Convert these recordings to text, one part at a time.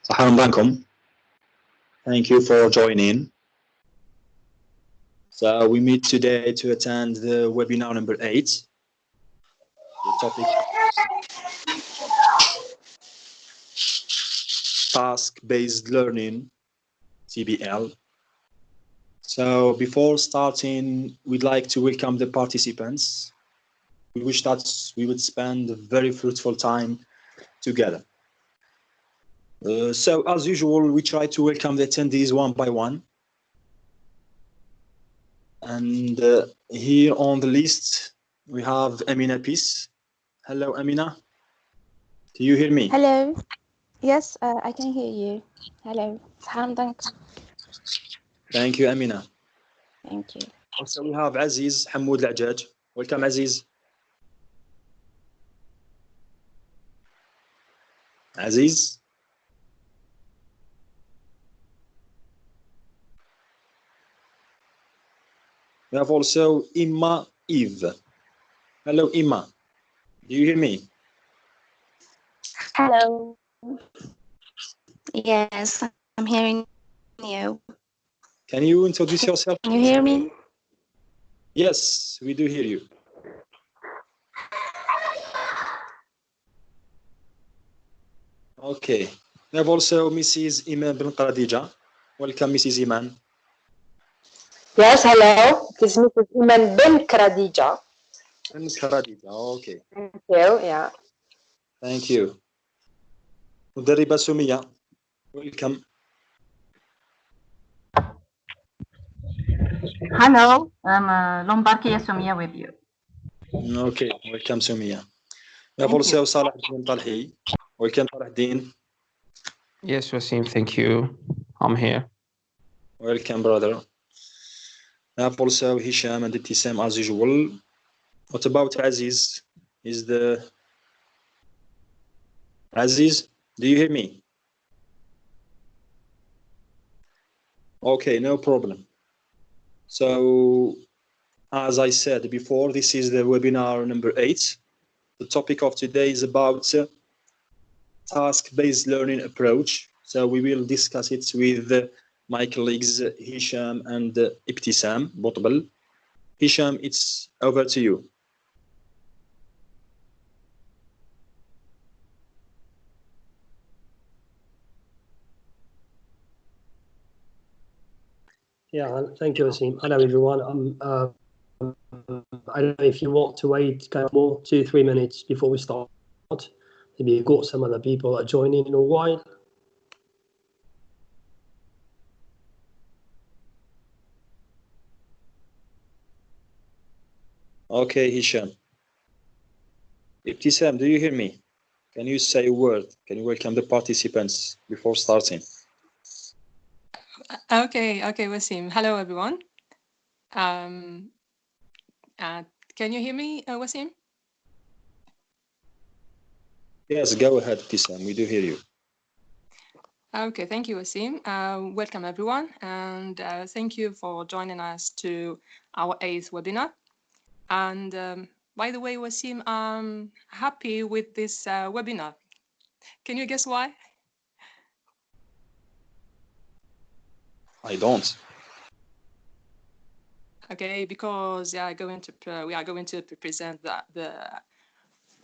Saharam Bankum. Thank you for joining. So we meet today to attend the webinar number 8. The topic task-based learning, TBL. So before starting, we'd like to welcome the participants. We wish that we would spend a very fruitful time together. So as usual, we try to welcome the attendees one by one. And here on the list, we have Amina Peace. Hello, Amina. Do you hear me? Hello. Yes, I can hear you. Hello. Thank you, Amina. Thank you. Also, we have Aziz Hamoud Al-Ajaj. Welcome, Aziz. Aziz. We have also Imma Eve. Hello, Imma. Do you hear me? Hello. Yes, I'm hearing you. Can you introduce yourself? Can you hear me? Yes, we do hear you. Okay. We have also Mrs. Iman bin Khadija. Welcome, Mrs. Iman. Yes, hello. It is Mrs. Iman bin Khadija. Bin Khadija. Okay. Thank you. Yeah. Thank you. مدربة سمية. Welcome. Hello, I'm Lombardia Sumia with you. Okay. Welcome, Sumia. We have also Salah Din Talhi. Welcome, Salah Din. Yes, Wassim, thank you. I'm here. Welcome, brother. We have also Hicham and Ibtissam as usual. What about Aziz? Is the Aziz? Do you hear me? Okay, no problem. So, as I said before, this is the webinar number 8. The topic of today is about task-based learning approach. So we will discuss it with my colleagues Hicham and Ibtissam, Boutbel. Hicham, it's over to you. Yeah, thank you, Wassim. Hello, everyone. I don't know if you want to wait kind of more, 2-3 minutes before we start. Maybe you've got some other people that are joining in a while. Okay, Hicham. Ibtissam, do you hear me? Can you say a word? Can you welcome the participants before starting? Okay, Wassim. Hello, everyone. Can you hear me, Wassim? Yes, go ahead, Ibtissam. We do hear you. Okay, thank you, Wassim. Welcome, everyone, and thank you for joining us to our 8th webinar. And by the way, Wassim, I'm happy with this webinar. Can you guess why? I don't. Okay, because we are going to present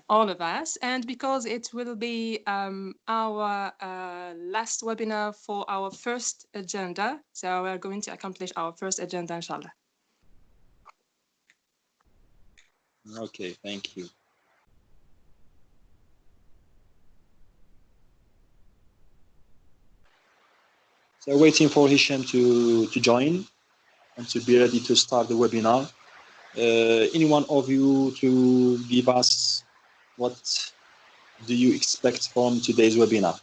all of us, and because it will be our last webinar for our first agenda. So we are going to accomplish our first agenda, inshallah. Okay, thank you. So waiting for Hicham to join and to be ready to start the webinar. Any one of you to give us what do you expect from today's webinar?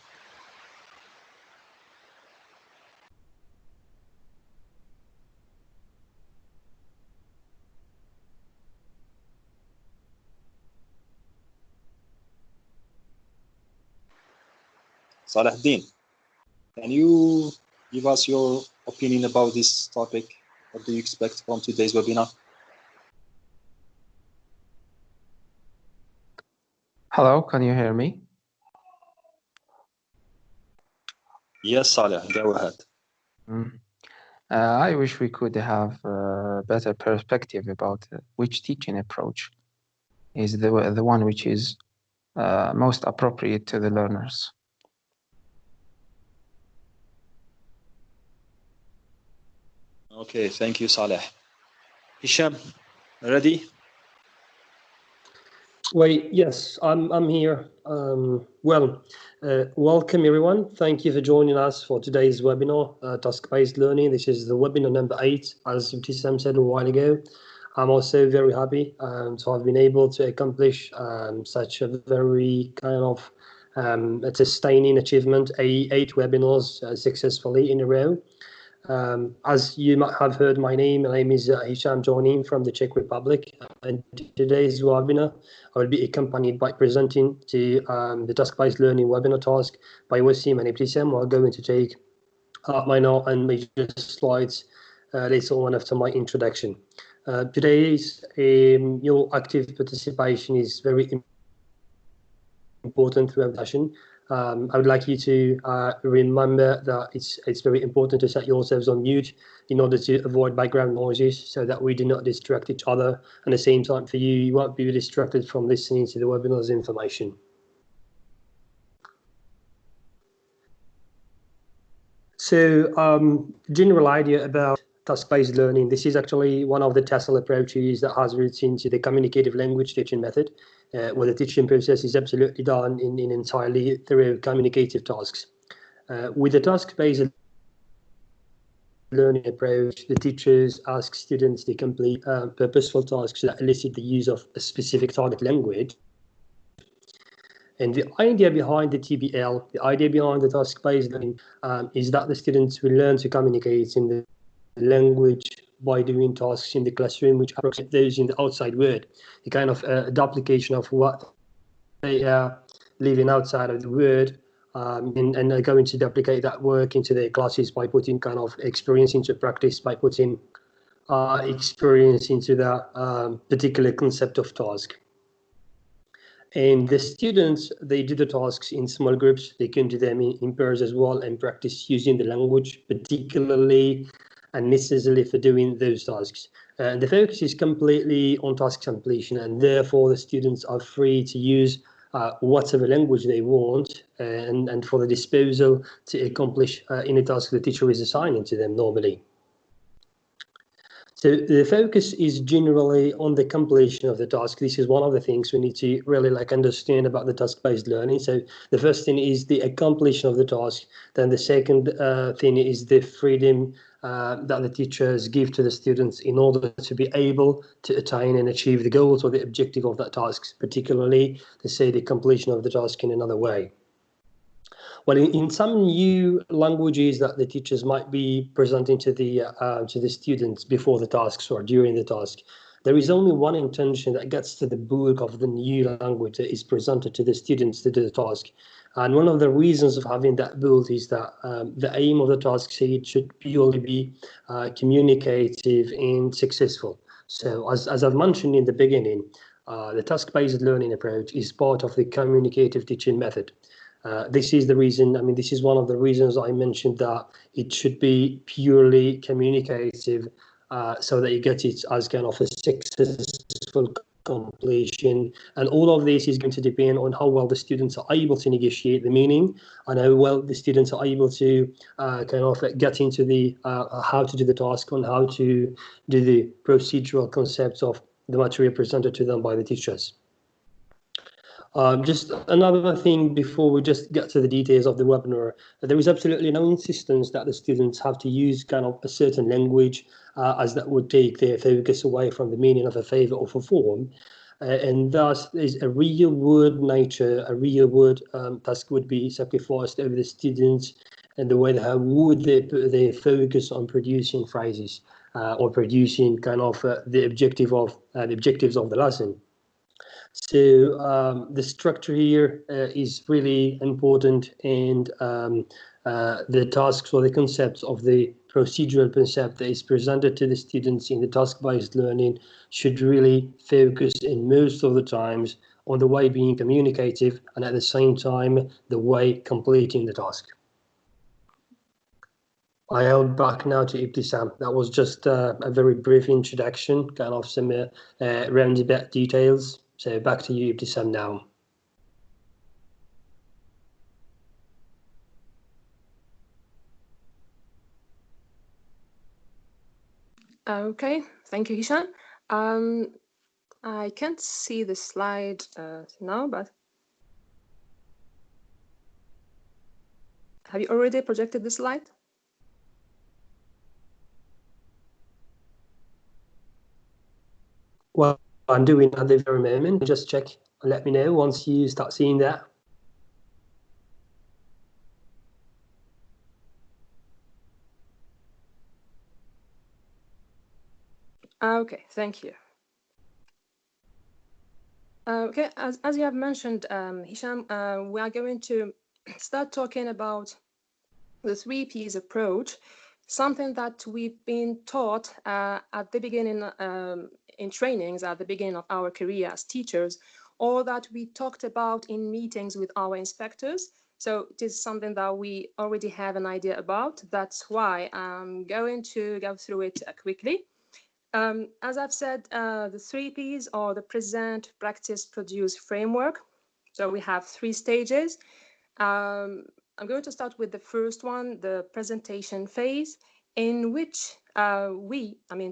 Salahuddin, can you give us your opinion about this topic? What do you expect from today's webinar? Hello, can you hear me? Yes, Saleh, go ahead. Mm. I wish we could have a better perspective about which teaching approach is the one which is most appropriate to the learners. Okay, thank you, Saleh. Hicham, ready? Wait, yes, I'm here. Welcome everyone. Thank you for joining us for today's webinar, Task-Based Learning. This is the webinar number 8, as Ibtissam said a while ago. I'm also very happy to have been able to accomplish such a very kind of a sustaining achievement, 8 webinars successfully in a row. As you might have heard, my name is Hicham, joining from the Czech Republic. And today's webinar, I will be accompanied by presenting to the task-based learning webinar task by Wassim and Ibtissam, who are going to take minor and major slides later on after my introduction. Today's your active participation is very important throughout the session. I would like you to remember that it's very important to set yourselves on mute in order to avoid background noises so that we do not distract each other. And at the same time, for you, you won't be distracted from listening to the webinar's information. So general idea about task-based learning. This is actually one of the TESOL approaches that has roots into the communicative language teaching method, where the teaching process is absolutely done in entirely through communicative tasks. With the task-based learning approach, the teachers ask students to complete purposeful tasks that elicit the use of a specific target language. And the idea behind the TBL, the idea behind the task-based learning is that the students will learn to communicate in the language by doing tasks in the classroom which approximate those in the outside world, the kind of duplication of what they are living outside of the world, and are going to duplicate that work into their classes by putting kind of experience into practice, by putting experience into that particular concept of task. And the students, they do the tasks in small groups. They can do them in pairs as well and practice using the language, particularly and necessarily for doing those tasks. The focus is completely on task completion, and therefore the students are free to use whatever language they want and for the disposal to accomplish any task the teacher is assigning to them normally. So the focus is generally on the completion of the task. This is one of the things we need to really understand about the task-based learning. So the first thing is the accomplishment of the task. Then the second thing is the freedom that the teachers give to the students in order to be able to attain and achieve the goals or the objective of that task, particularly to say the completion of the task in another way. Well, in some new languages that the teachers might be presenting to the students before the tasks or during the task, there is only one intention that gets to the bulk of the new language that is presented to the students to do the task. And one of the reasons of having that bulk is that the aim of the task should purely be communicative and successful. So as I've mentioned in the beginning, the task-based learning approach is part of the communicative teaching method. This is the reason, this is one of the reasons I mentioned that it should be purely communicative so that you get it as kind of a successful completion. And all of this is going to depend on how well the students are able to negotiate the meaning and how well the students are able to kind of get into the how to do the task and how to do the procedural concepts of the material presented to them by the teachers. Just another thing before we just get to the details of the webinar, there is absolutely no insistence that the students have to use kind of a certain language as that would take their focus away from the meaning of a favor or a form. And thus is a real world nature, a real world task would be sacrificed over the students and the way that how would they put their focus on producing phrases or producing kind of the objectives of the lesson. So the structure here is really important, and the tasks or the concepts of the procedural concept that is presented to the students in the task-based learning should really focus in most of the times on the way being communicative and at the same time the way completing the task. I held back now to Ibtissam. That was just a very brief introduction, kind of some roundabout details. So back to you, Ibtissam, now. Okay, thank you, Hicham. I can't see the slide now, but have you already projected the slide? Well, I'm doing at the very moment. Just check and let me know once you start seeing that. Okay, thank you. Okay, as you have mentioned, Hicham, we are going to start talking about the 3Ps approach, something that we've been taught at the beginning in trainings at the beginning of our career as teachers, or that we talked about in meetings with our inspectors. So it is something that we already have an idea about. That's why I'm going to go through it quickly. As I've said, the 3Ps are the present, practice, produce framework. So we have 3 stages. I'm going to start with the first one, the presentation phase, in which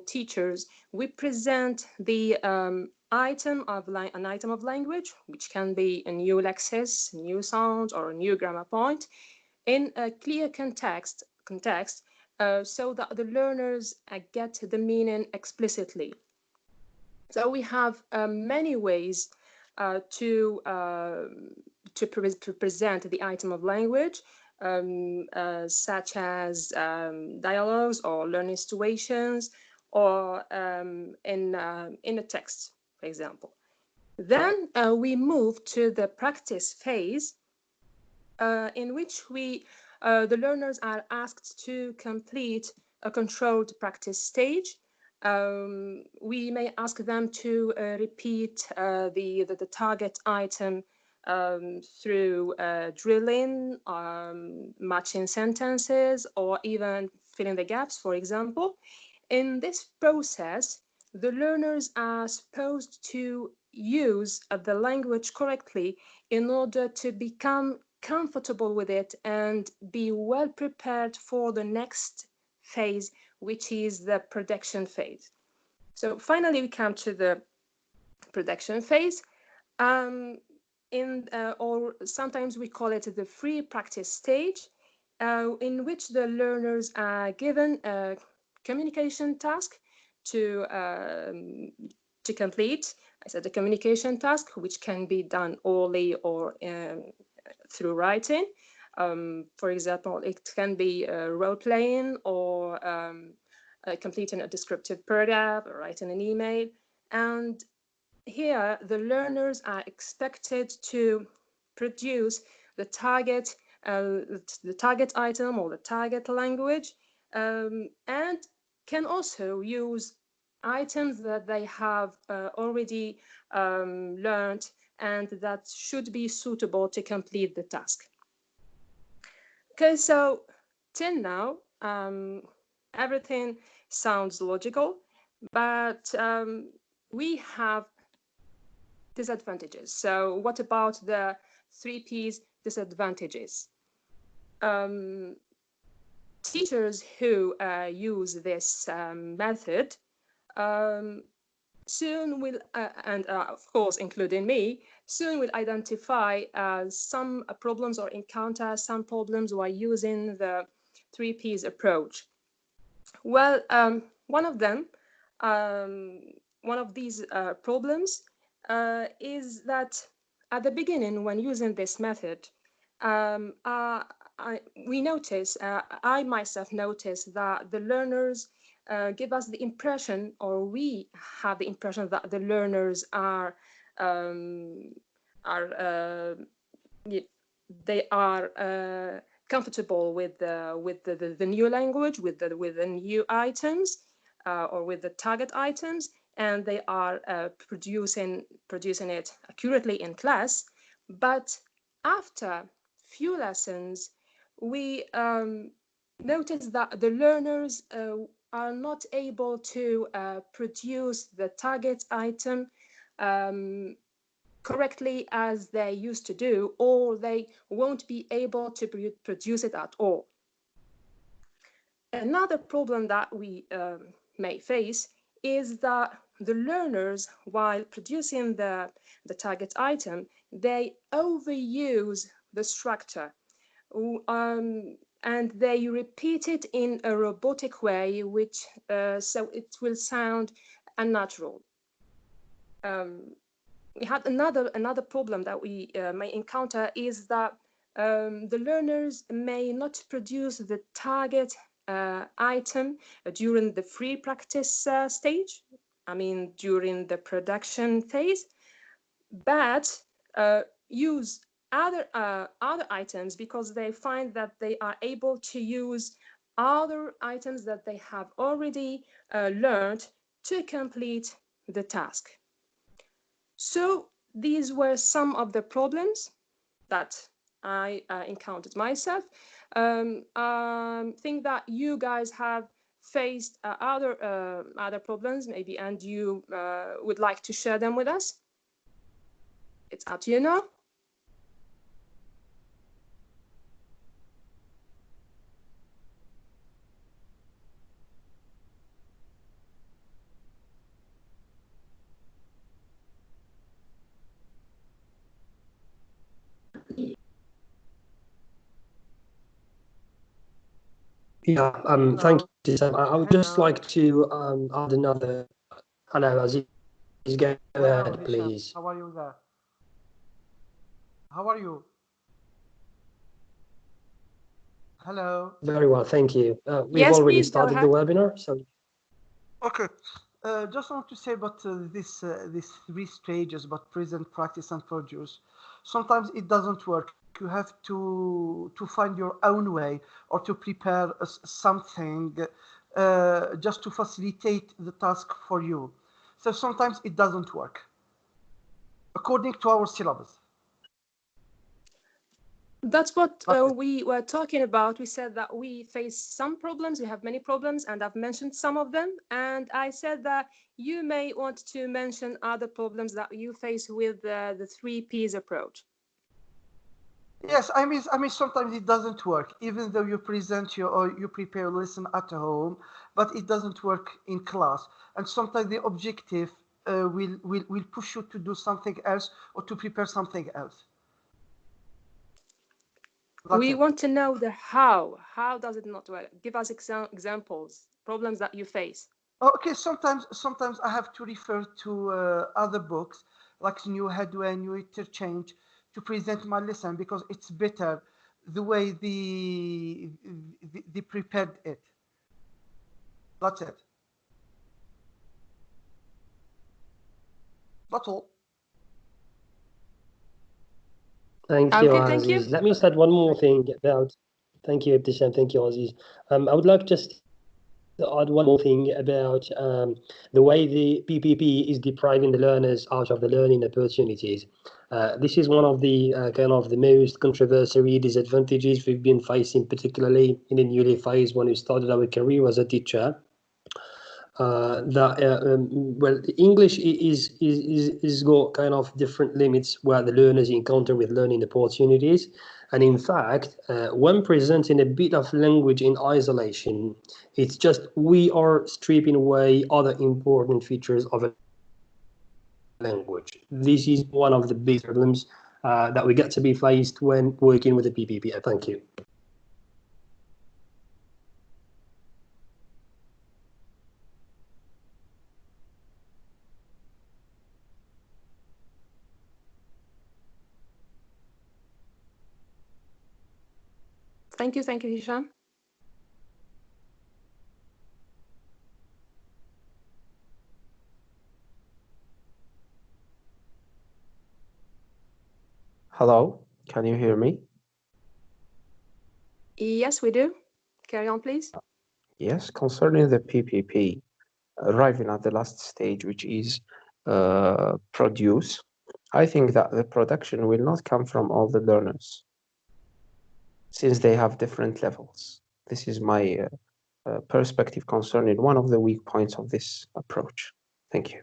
teachers, we present the an item of language, which can be a new lexis, new sound, or a new grammar point, in a clear context, so that the learners get the meaning explicitly. So we have many ways to present the item of language, such as dialogues or learning situations, or in a text, for example. Then we move to the practice phase, in which the learners are asked to complete a controlled practice stage. We may ask them to repeat the target item through drilling, matching sentences, or even filling the gaps, for example. In this process, the learners are supposed to use the language correctly in order to become comfortable with it and be well prepared for the next phase, which is the production phase. So finally, we come to the production phase, or sometimes we call it the free practice stage, in which the learners are given a communication task to complete. I said the communication task, which can be done orally or through writing. For example, it can be role-playing or completing a descriptive paragraph or writing an email. And here, the learners are expected to produce the target item or the target language, and can also use items that they have already learned and that should be suitable to complete the task. Okay, so till now, everything sounds logical, but we have disadvantages. So what about the 3Ps disadvantages? Teachers who use this method soon will, and of course including me, soon will identify some problems or encounter some problems while using the 3Ps approach. Well, one of these problems is that at the beginning, when using this method, I myself noticed that the learners give us the impression, or we have the impression, that the learners are comfortable with the new language, with the new items, or with the target items, and they are producing it accurately in class. But after few lessons, we notice that the learners are not able to produce the target item correctly as they used to do, or they won't be able to produce it at all. Another problem that we may face is that the learners, while producing the target item, they overuse the structure and they repeat it in a robotic way, which so it will sound unnatural. We had another problem that we may encounter is that the learners may not produce the target item during the free practice stage, I mean during the production phase, but use other items because they find that they are able to use other items that they have already learned to complete the task. So these were some of the problems that I encountered myself. I think that you guys have faced other problems maybe, and you would like to share them with us. It's up to you now. Yeah, thank you, Sam. I would just like to add another. Hello, Aziz. Go ahead, please. How are you there? How are you? Hello. Very well, thank you. We've Yes, already please, go started the ahead. webinar, so Okay. Just want to say about these three stages about present, practice, and produce. Sometimes it doesn't work. You have to find your own way or to prepare something just to facilitate the task for you. So sometimes it doesn't work according to our syllabus. That's what we were talking about. We said that we face some problems, we have many problems, and I've mentioned some of them. And I said that you may want to mention other problems that you face with the 3Ps approach. Yes, I mean, sometimes it doesn't work, even though you present or you prepare a lesson at home, but it doesn't work in class. And sometimes the objective will push you to do something else or to prepare something else. We want to know the how. How does it not work? Give us examples, problems that you face. Okay, sometimes I have to refer to other books like New Headway, New Interchange to present my lesson because it's better the way they prepared it. That's it. That's all. thank you, Okay, Aziz. thank you. Let me just add one more thing about. Thank you, Ibtissam. Thank you, Aziz. I would like just to add one more thing about the way the PPP is depriving the learners out of the learning opportunities. This is one of the kind of the most controversial disadvantages we've been facing, particularly in the newly phase when we started our career as a teacher. Well, English is got kind of different limits where the learners encounter with learning opportunities, and in fact, when presenting a bit of language in isolation, it's just we are stripping away other important features of a language. This is one of the big problems that we get to be faced when working with the PPP. Thank you. Thank you, Hicham. Hello, can you hear me? Yes, we do. Carry on, please. Yes, concerning the PPP, arriving at the last stage, which is produce, I think that the production will not come from all the learners, since they have different levels. This is my perspective concerning one of the weak points of this approach. Thank you.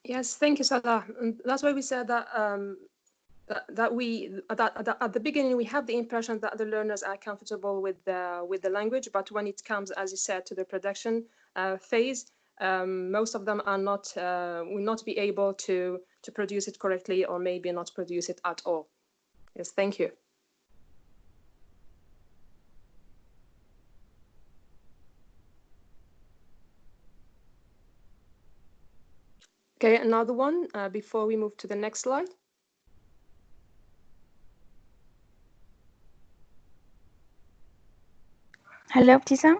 Yes, thank you, Salah. And that's why we said that that at the beginning we have the impression that the learners are comfortable with the language, but when it comes, as you said, to the production phase, most of them are not will not be able to produce it correctly, or maybe not produce it at all. Yes, thank you. Okay, another one before we move to the next slide. Hello, Ibtissam.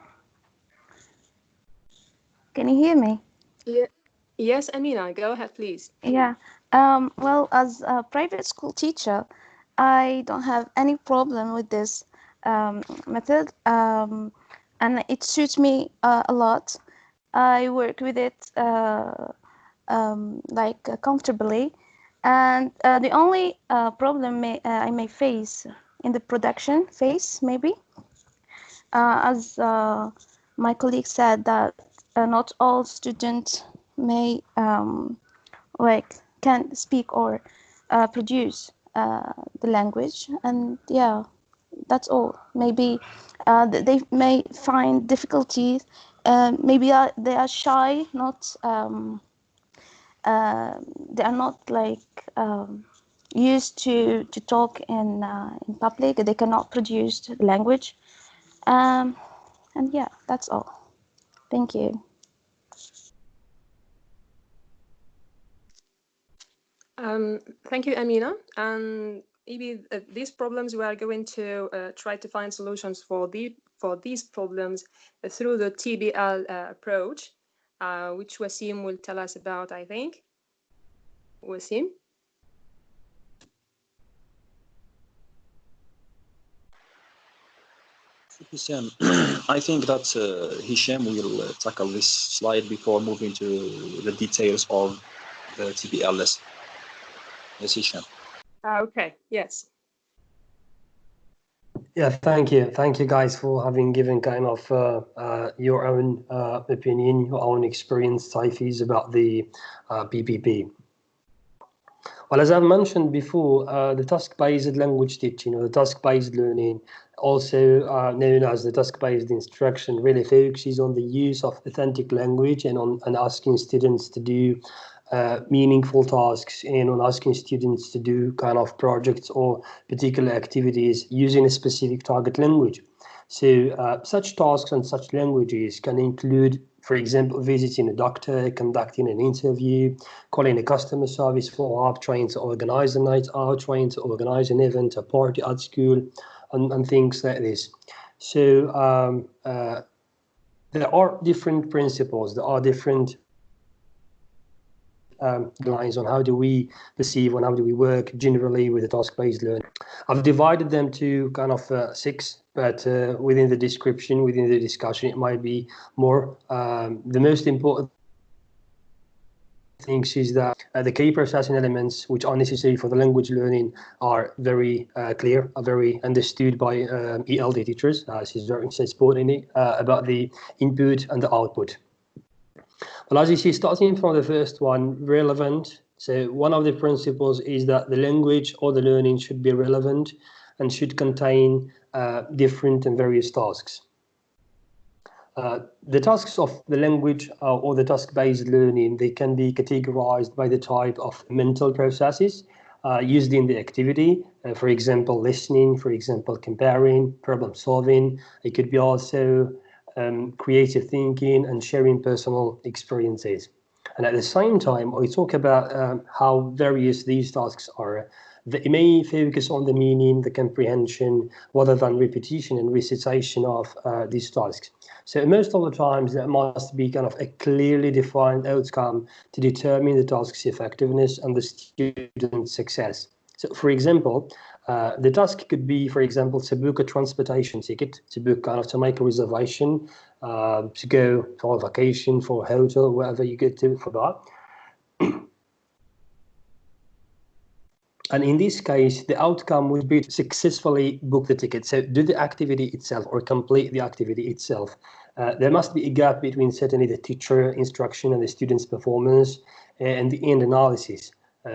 Can you hear me? Yeah. Yes, Amina, go ahead, please. Yeah. Well, as a private school teacher, I don't have any problem with this method, and it suits me a lot. I work with it comfortably, and the only problem I may face in the production phase, maybe, as my colleague said, that not all students may can speak or produce the language, and yeah, that's all. Maybe they may find difficulties. Maybe they are shy, not they are not used to talk in public. They cannot produce the language, and yeah, that's all. Thank you. Thank you, Amina. And maybe these problems, we are going to try to find solutions for these problems through the TBL approach, which Wassim will tell us about, I think. Wassim? Hicham, I think that Hicham will tackle this slide before moving to the details of the TBL lesson. Yes, Hicham. Okay, yes. Yeah, thank you guys for having given kind of your own opinion, your own experience, Taifis, about the PPP. Well, as I've mentioned before, the task-based language teaching, or the task-based learning, also known as the task-based instruction, really focuses on the use of authentic language and on asking students to do meaningful tasks, and on asking students to do kind of projects or particular activities using a specific target language. So such tasks and such languages can include, for example, visiting a doctor, conducting an interview, calling a customer service follow-up, trying to organize a night out, trying to organize an event, a party at school, and things like this. So there are different principles, there are different guidelines on how do we perceive and how do we work generally with the task-based learning. I've divided them to kind of 6, but within the description, within the discussion, it might be more. The most important things is that the key processing elements which are necessary for the language learning are very clear, are very understood by ELD teachers. This is very important about the input and the output. Well, as you see, starting from the first one, relevant. So one of the principles is that the language or the learning should be relevant and should contain different and various tasks. The tasks of the language or the task-based learning, they can be categorized by the type of mental processes used in the activity. For example, listening, for example, comparing, problem solving. It could be also creative thinking and sharing personal experiences. And at the same time, we talk about how various these tasks are. They may focus on the meaning, the comprehension, rather than repetition and recitation of these tasks. So most of the times there must be kind of a clearly defined outcome to determine the task's effectiveness and the student's success. So for example, The task could be, for example, to book a transportation ticket, to book to make a reservation, to go for a vacation, for a hotel, wherever you get to for that. And in this case, the outcome would be to successfully book the ticket. So do the activity itself or complete the activity itself. There must be a gap between certainly the teacher instruction and the student's performance and the end analysis.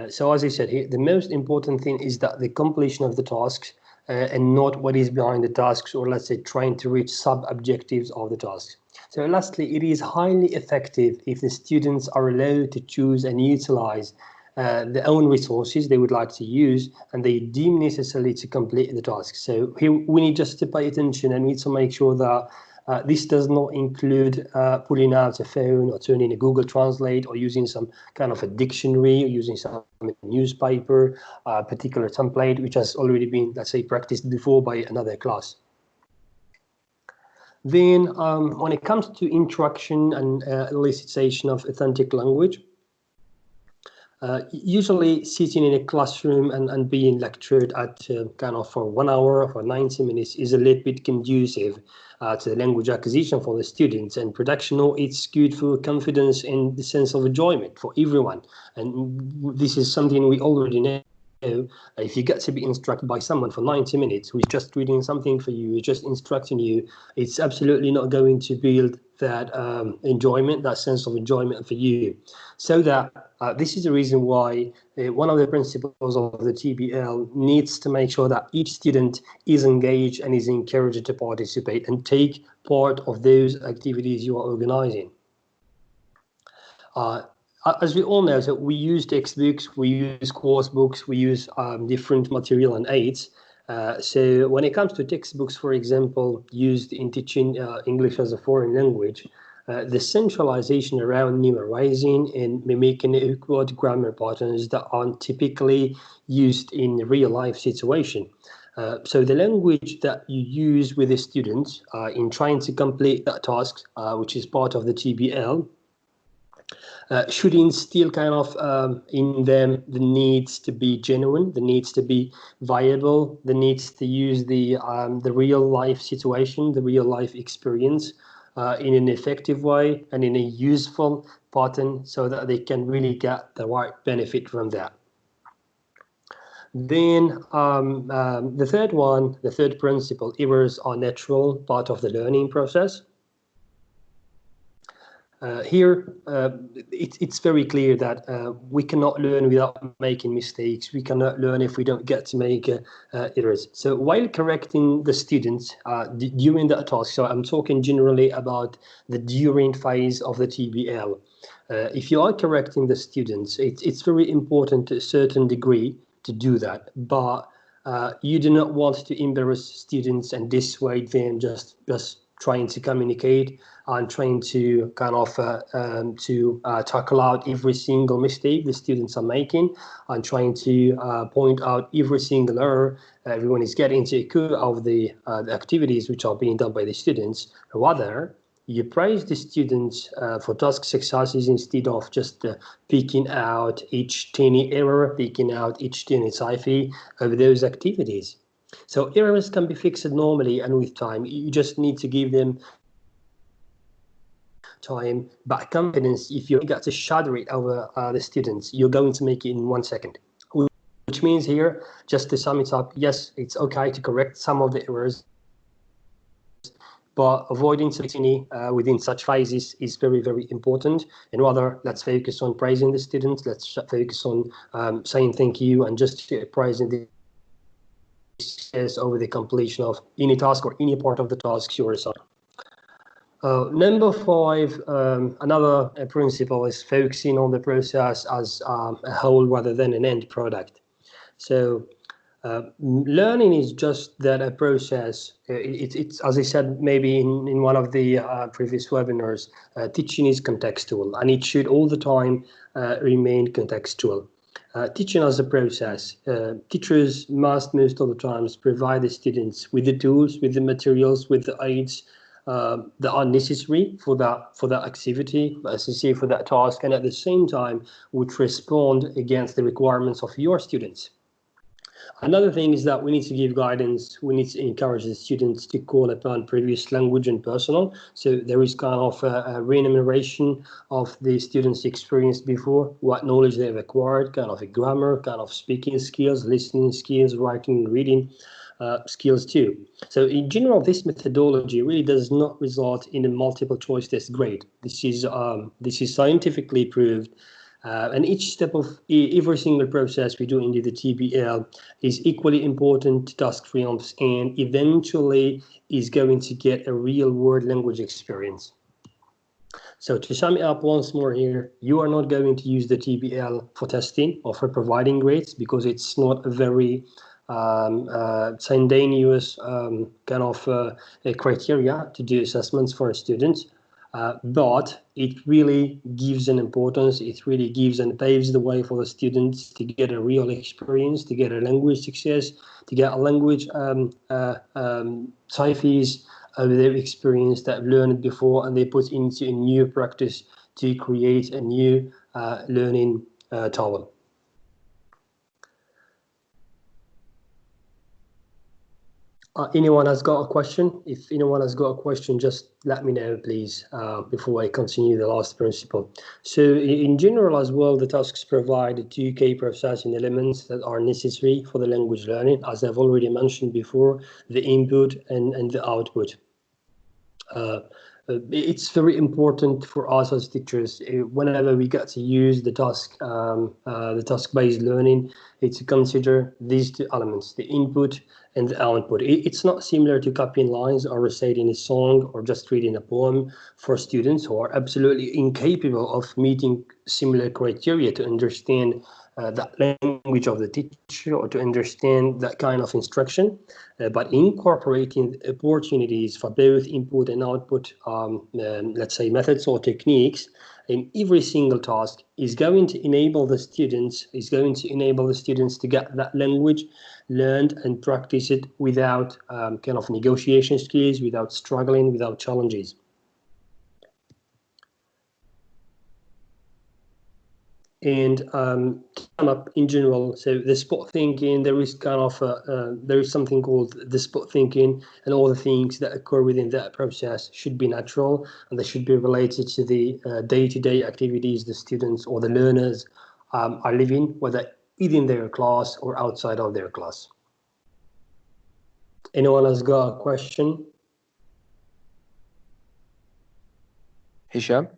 So as I said here, the most important thing is that the completion of the tasks and not what is behind the tasks, or let's say trying to reach sub-objectives of the tasks. So lastly, it is highly effective if the students are allowed to choose and utilize their own resources they would like to use, and they deem necessary to complete the task. So here we need just to pay attention and need to make sure that this does not include pulling out a phone or turning a Google Translate or using some kind of a dictionary or using some newspaper, particular template, which has already been, let's say, practiced before by another class. Then when it comes to interaction and elicitation of authentic language, usually sitting in a classroom and being lectured at for 1 hour or for 90 minutes is a little bit conducive to the language acquisition for the students and production. It's good for confidence and the sense of enjoyment for everyone. And this is something we already know. If you get to be instructed by someone for 90 minutes who's just reading something for you, just instructing you, it's absolutely not going to build that enjoyment, that sense of enjoyment for you. So that this is the reason why one of the principles of the TBL needs to make sure that each student is engaged and is encouraged to participate and take part of those activities you are organizing. As we all know, so we use textbooks, we use course books, we use different material and aids. So when it comes to textbooks, for example, used in teaching English as a foreign language, the centralization around memorizing and mimicking awkward grammar patterns that aren't typically used in real life situation. So the language that you use with the students in trying to complete that task, which is part of the TBL, should instill in them the needs to be genuine, the needs to be viable, the needs to use the real life situation, the real life experience in an effective way and in a useful pattern so that they can really get the right benefit from that. Then the third principle, errors are natural, part of the learning process. Here, it's very clear that we cannot learn without making mistakes. We cannot learn if we don't get to make errors. So while correcting the students during that task, so I'm talking generally about the during phase of the TBL. If you are correcting the students, it's very important to a certain degree to do that, but you do not want to embarrass students and dissuade them just trying to communicate and trying to tackle out every single mistake the students are making and trying to point out every single error everyone is getting to occur of the activities which are being done by the students. Rather, you praise the students for task successes instead of just picking out each tiny error, picking out each tiny typo of those activities. So errors can be fixed normally and with time. You just need to give them time, but confidence. If you got to shadow it over the students, you're going to make it in 1 second. Which means here, just to sum it up, yes, it's okay to correct some of the errors, but avoiding scrutiny within such phases is very, very important. And rather, let's focus on praising the students. Let's focus on saying thank you and just praising the over the completion of any task or any part of the tasks you are assigned. Number 5, another principle is focusing on the process as a whole rather than an end product. So learning is just that a process. It's as I said maybe in one of the previous webinars, teaching is contextual and it should all the time remain contextual. Teaching as a process, teachers must most of the times provide the students with the tools, with the materials, with the aids that are necessary for that activity, as you say, for that task, and at the same time would respond against the requirements of your students. Another thing is that we need to give guidance. We need to encourage the students to call upon previous language and personal. So there is kind of a remuneration of the students' experience before, what knowledge they've acquired, kind of a grammar, kind of speaking skills, listening skills, writing, reading skills too. So in general, this methodology really does not result in a multiple choice test grade. This is scientifically proved. And each step of every single process we do into the TBL is equally important to task films and eventually is going to get a real world language experience. So to sum it up once more here, you are not going to use the TBL for testing or for providing grades because it's not a very simultaneous kind of a criteria to do assessments for a student. But it really gives an importance, it really gives and paves the way for the students to get a real experience, to get a language success, to get a language psyches of their experience that I've learned before, and they put into a new practice to create a new learning tool. Anyone has got a question? If anyone has got a question, just let me know, please, before I continue the last principle. So in general as well, the tasks provide two key processing elements that are necessary for the language learning, as I've already mentioned before, the input and the output. It's very important for us as teachers, whenever we get to use the task-based learning, it's to consider these two elements, the input and the output. It's not similar to copying lines or reciting a song or just reading a poem for students who are absolutely incapable of meeting similar criteria to understand that language of the teacher or to understand that kind of instruction, but incorporating opportunities for both input and output, let's say methods or techniques in every single task is going to enable the students, to get that language learned and practice it without kind of negotiation skills, without struggling, without challenges. And come up in general, so the spot thinking, there is kind of there is something called the spot thinking, and all the things that occur within that process should be natural, and they should be related to the day-to-day activities the students or the learners are living, whether within their class or outside of their class. Anyone has got a question? Hicham?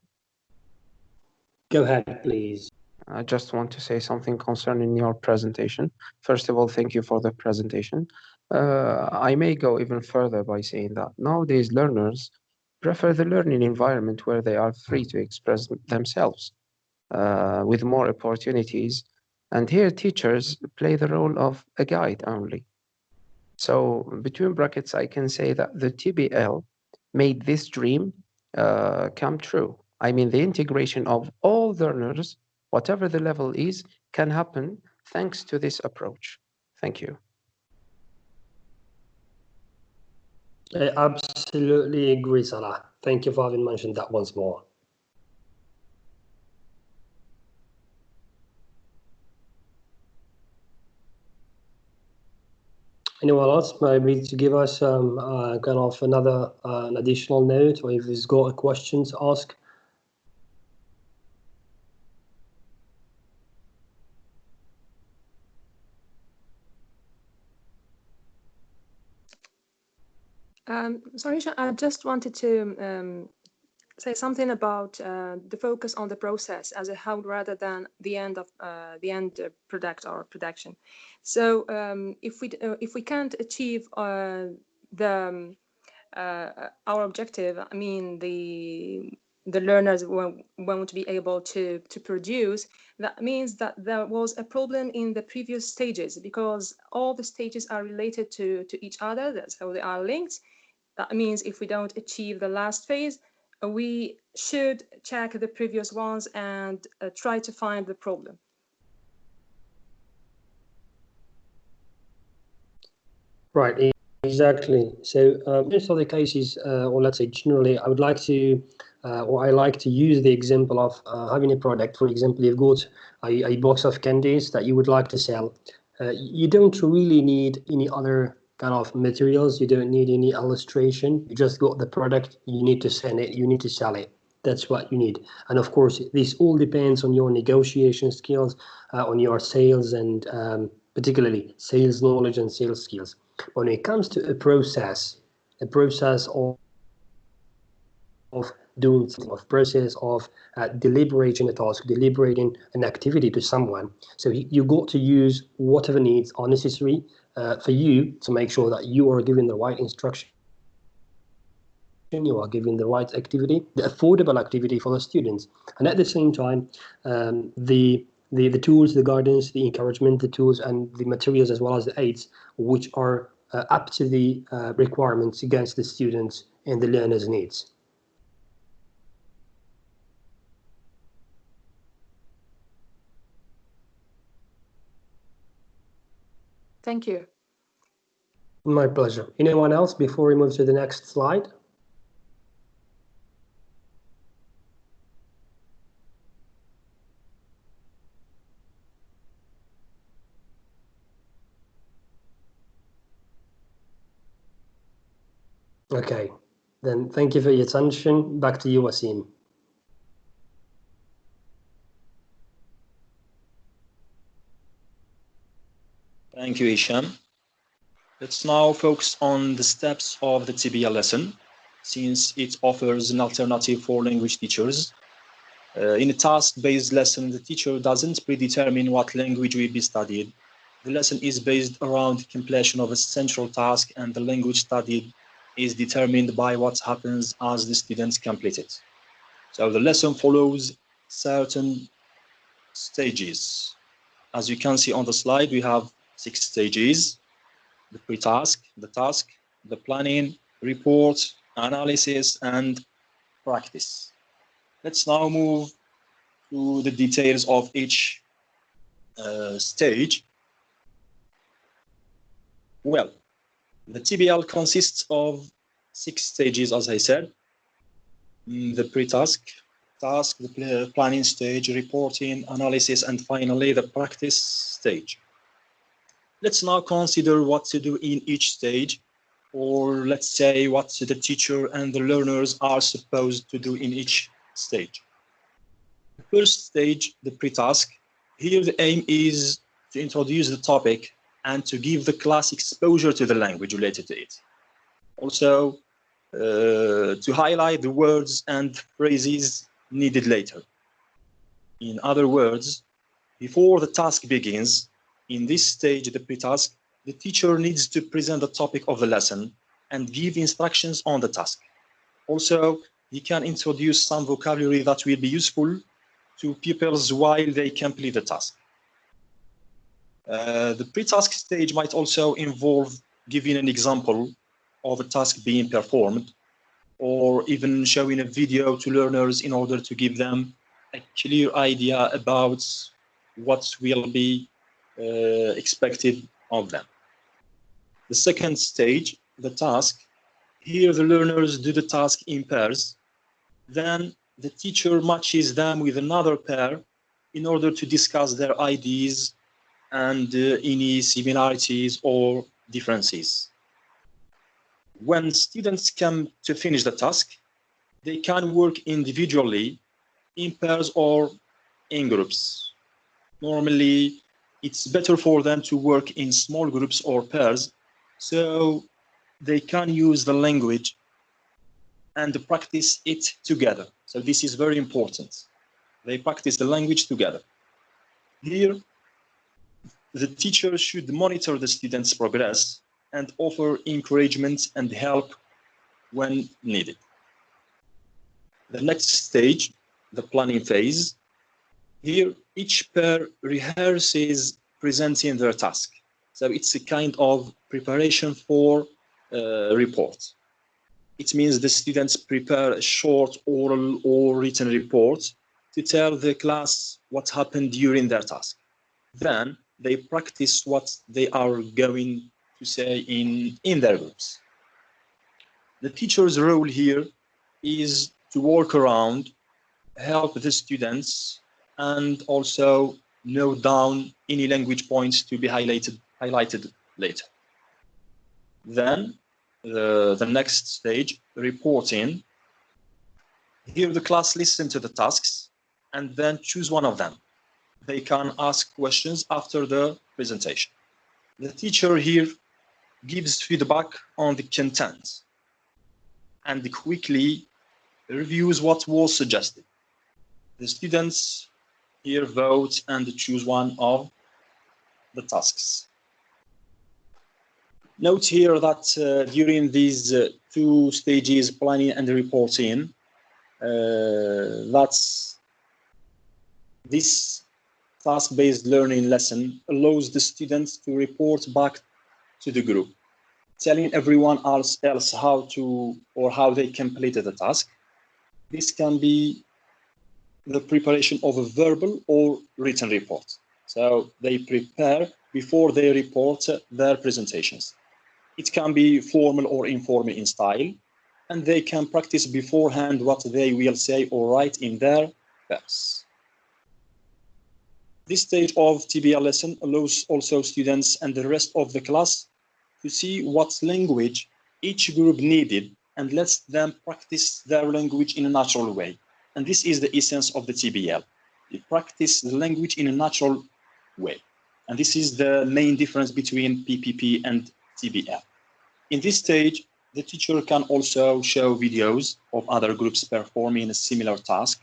Go ahead, please. I just want to say something concerning your presentation. First of all, thank you for the presentation. I may go even further by saying that nowadays learners prefer the learning environment where they are free to express themselves with more opportunities. And here teachers play the role of a guide only. So between brackets, I can say that the TBL made this dream come true. I mean, the integration of all learners, whatever the level is, can happen thanks to this approach. Thank you. I absolutely agree, Salah. Thank you for having mentioned that once more. Anyone else maybe to give us kind of another an additional note, or if he's got a question to ask? Sorry, I just wanted to say something about the focus on the process as a whole rather than the end of product or production. So if we can't achieve our objective, I mean the learners won't be able to produce. That means that there was a problem in the previous stages, because all the stages are related to each other, so they are linked. That means if we don't achieve the last phase, we should check the previous ones and try to find the problem. Right, exactly. So most of the cases, or let's say generally, I would like to, or I like to use the example of having a product. For example, you've got a box of candies that you would like to sell. You don't really need any other kind of materials. You don't need any illustration. You just got the product. You need to send it. You need to sell it. That's what you need. And of course, this all depends on your negotiation skills, on your sales and particularly sales knowledge and sales skills. When it comes to a process of doing something, of process of deliberating a task, deliberating an activity to someone. So you got to use whatever needs are necessary for you to make sure that you are giving the right instruction, you are giving the right activity, the affordable activity for the students. And at the same time, the tools, the guidance, the encouragement, the tools and the materials as well as the aids, which are up to the requirements against the students and the learners' needs. Thank you. My pleasure. Anyone else before we move to the next slide? Okay, then thank you for your attention. Back to you, Wassim. Thank you, Hicham. Let's now focus on the steps of the TBL lesson, since it offers an alternative for language teachers. In a task-based lesson, the teacher doesn't predetermine what language will be studied. The lesson is based around completion of a central task, and the language studied is determined by what happens as the students complete it. So the lesson follows certain stages. As you can see on the slide, we have 6 stages: the pre-task, the task, the planning, report, analysis, and practice. Let's now move to the details of each stage. Well, the TBL consists of 6 stages, as I said. The pre-task, task, the planning stage, reporting, analysis, and finally the practice stage. Let's now consider what to do in each stage, or let's say what the teacher and the learners are supposed to do in each stage. The first stage, the pre-task. Here the aim is to introduce the topic and to give the class exposure to the language related to it. Also, to highlight the words and phrases needed later. In other words, before the task begins, in this stage, the pre-task, the teacher needs to present the topic of the lesson and give instructions on the task. Also, he can introduce some vocabulary that will be useful to pupils while they complete the task. The pre-task stage might also involve giving an example of a task being performed, or even showing a video to learners in order to give them a clear idea about what will be expected of them. The second stage, the task, here the learners do the task in pairs. Then the teacher matches them with another pair in order to discuss their ideas and any similarities or differences. When students come to finish the task, they can work individually, in pairs, or in groups. Normally, it's better for them to work in small groups or pairs, so they can use the language and practice it together. So this is very important. They practice the language together. Here, the teacher should monitor the students' progress and offer encouragement and help when needed. The next stage, the planning phase. Here, each pair rehearses presenting their task. So it's a kind of preparation for a report. It means the students prepare a short oral or written report to tell the class what happened during their task. Then they practice what they are going to say in their groups. The teacher's role here is to work around, help the students, and also note down any language points to be highlighted later. Then the next stage, reporting. Here the class listen to the tasks and then choose one of them. They can ask questions after the presentation. The teacher here gives feedback on the content and quickly reviews what was suggested. The students here vote and choose one of the tasks. Note here that during these two stages, planning and reporting, that's this task-based learning lesson allows the students to report back to the group, telling everyone else how to or how they completed the task. This can be the preparation of a verbal or written report. So they prepare before they report their presentations. It can be formal or informal in style, and they can practice beforehand what they will say or write in their pairs. This stage of TBL lesson allows also students and the rest of the class to see what language each group needed and lets them practice their language in a natural way. And this is the essence of the TBL. You practice the language in a natural way. And this is the main difference between PPP and TBL. In this stage, the teacher can also show videos of other groups performing a similar task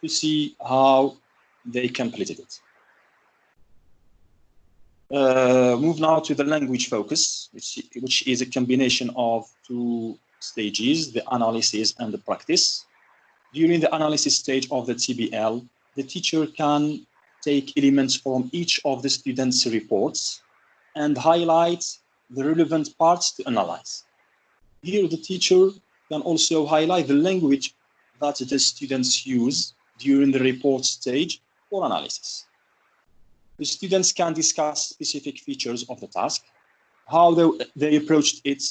to see how they completed it. Move now to the language focus, which is a combination of two stages, the analysis and the practice. During the analysis stage of the TBL, the teacher can take elements from each of the students' reports and highlight the relevant parts to analyze. Here, the teacher can also highlight the language that the students use during the report stage for analysis. The students can discuss specific features of the task, how they approached it,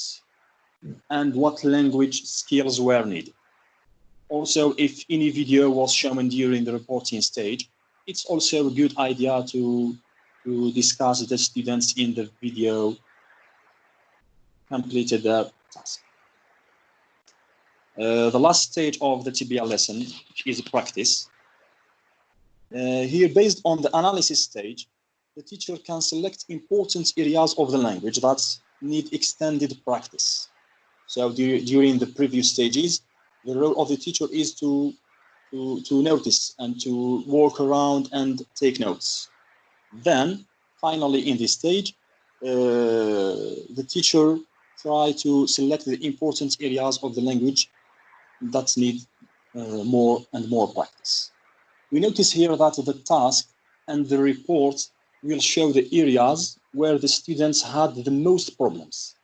and what language skills were needed. Also, if any video was shown during the reporting stage, it's also a good idea to discuss the students in the video completed their task. The last stage of the TBL lesson is practice. Here, based on the analysis stage, the teacher can select important areas of the language that need extended practice. So during the previous stages, the role of the teacher is to notice and to walk around and take notes. Then, finally, in this stage, the teacher try to select the important areas of the language that need more and more practice. We notice here that the task and the report will show the areas where the students had the most problems,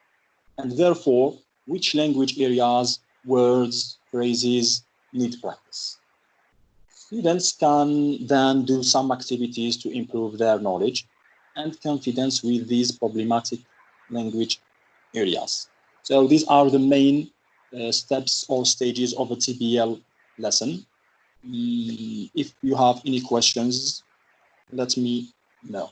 and therefore which language areas, words, phrases need practice. Students can then do some activities to improve their knowledge and confidence with these problematic language areas. So these are the main steps or stages of a TBL lesson. If you have any questions, let me know.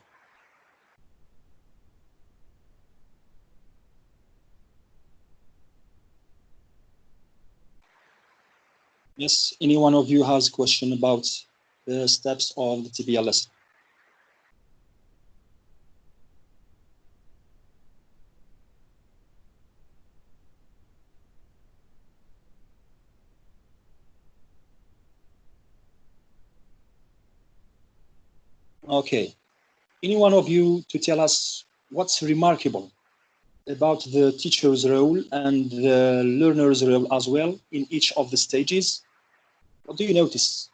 Yes, any one of you has a question about the steps of the TBL lesson? Okay. Any one of you to tell us what's remarkable about the teacher's role and the learner's role as well in each of the stages? What do you notice?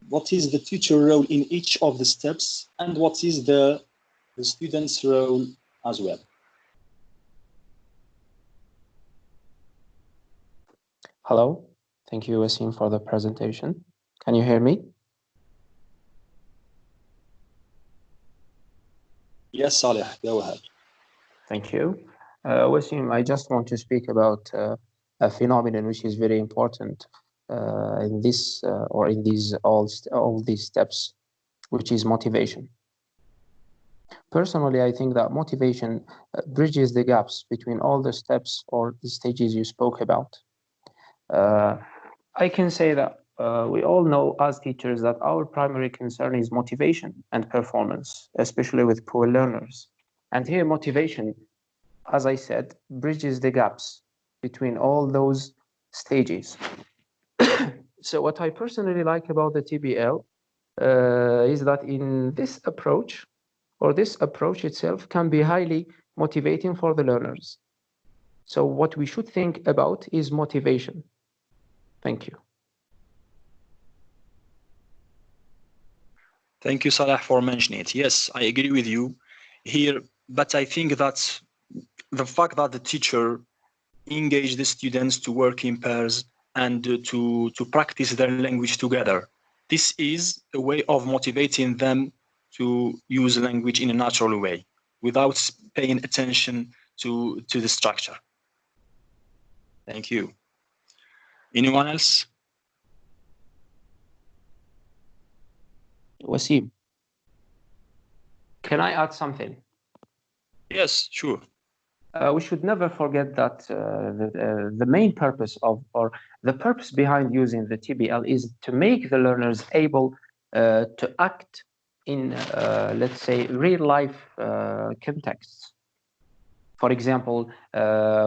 What is the teacher role in each of the steps, and what is the student's role as well? Hello, thank you, Wassim, for the presentation. Can you hear me? Yes, Saleh, go ahead. Thank you. Wassim, I just want to speak about a phenomenon which is very important in this or in these all these steps. which is motivation. Personally, I think that motivation bridges the gaps between all the steps or the stages you spoke about. I can say that we all know as teachers that our primary concern is motivation and performance, especially with poor learners. And here motivation, as I said, bridges the gaps between all those stages. So what I personally like about the TBL is that in this approach, or this approach itself, can be highly motivating for the learners. So what we should think about is motivation. Thank you. Thank you, Salah, for mentioning it. Yes, I agree with you here, but I think that the fact that the teacher engaged the students to work in pairs and to practice their language together, this is a way of motivating them to use language in a natural way without paying attention to the structure. Thank you. Anyone else? Wassim, can I add something? Yes, sure. We should never forget that the main purpose of, or the purpose behind using the TBL is to make the learners able to act in, let's say, real life contexts. For example,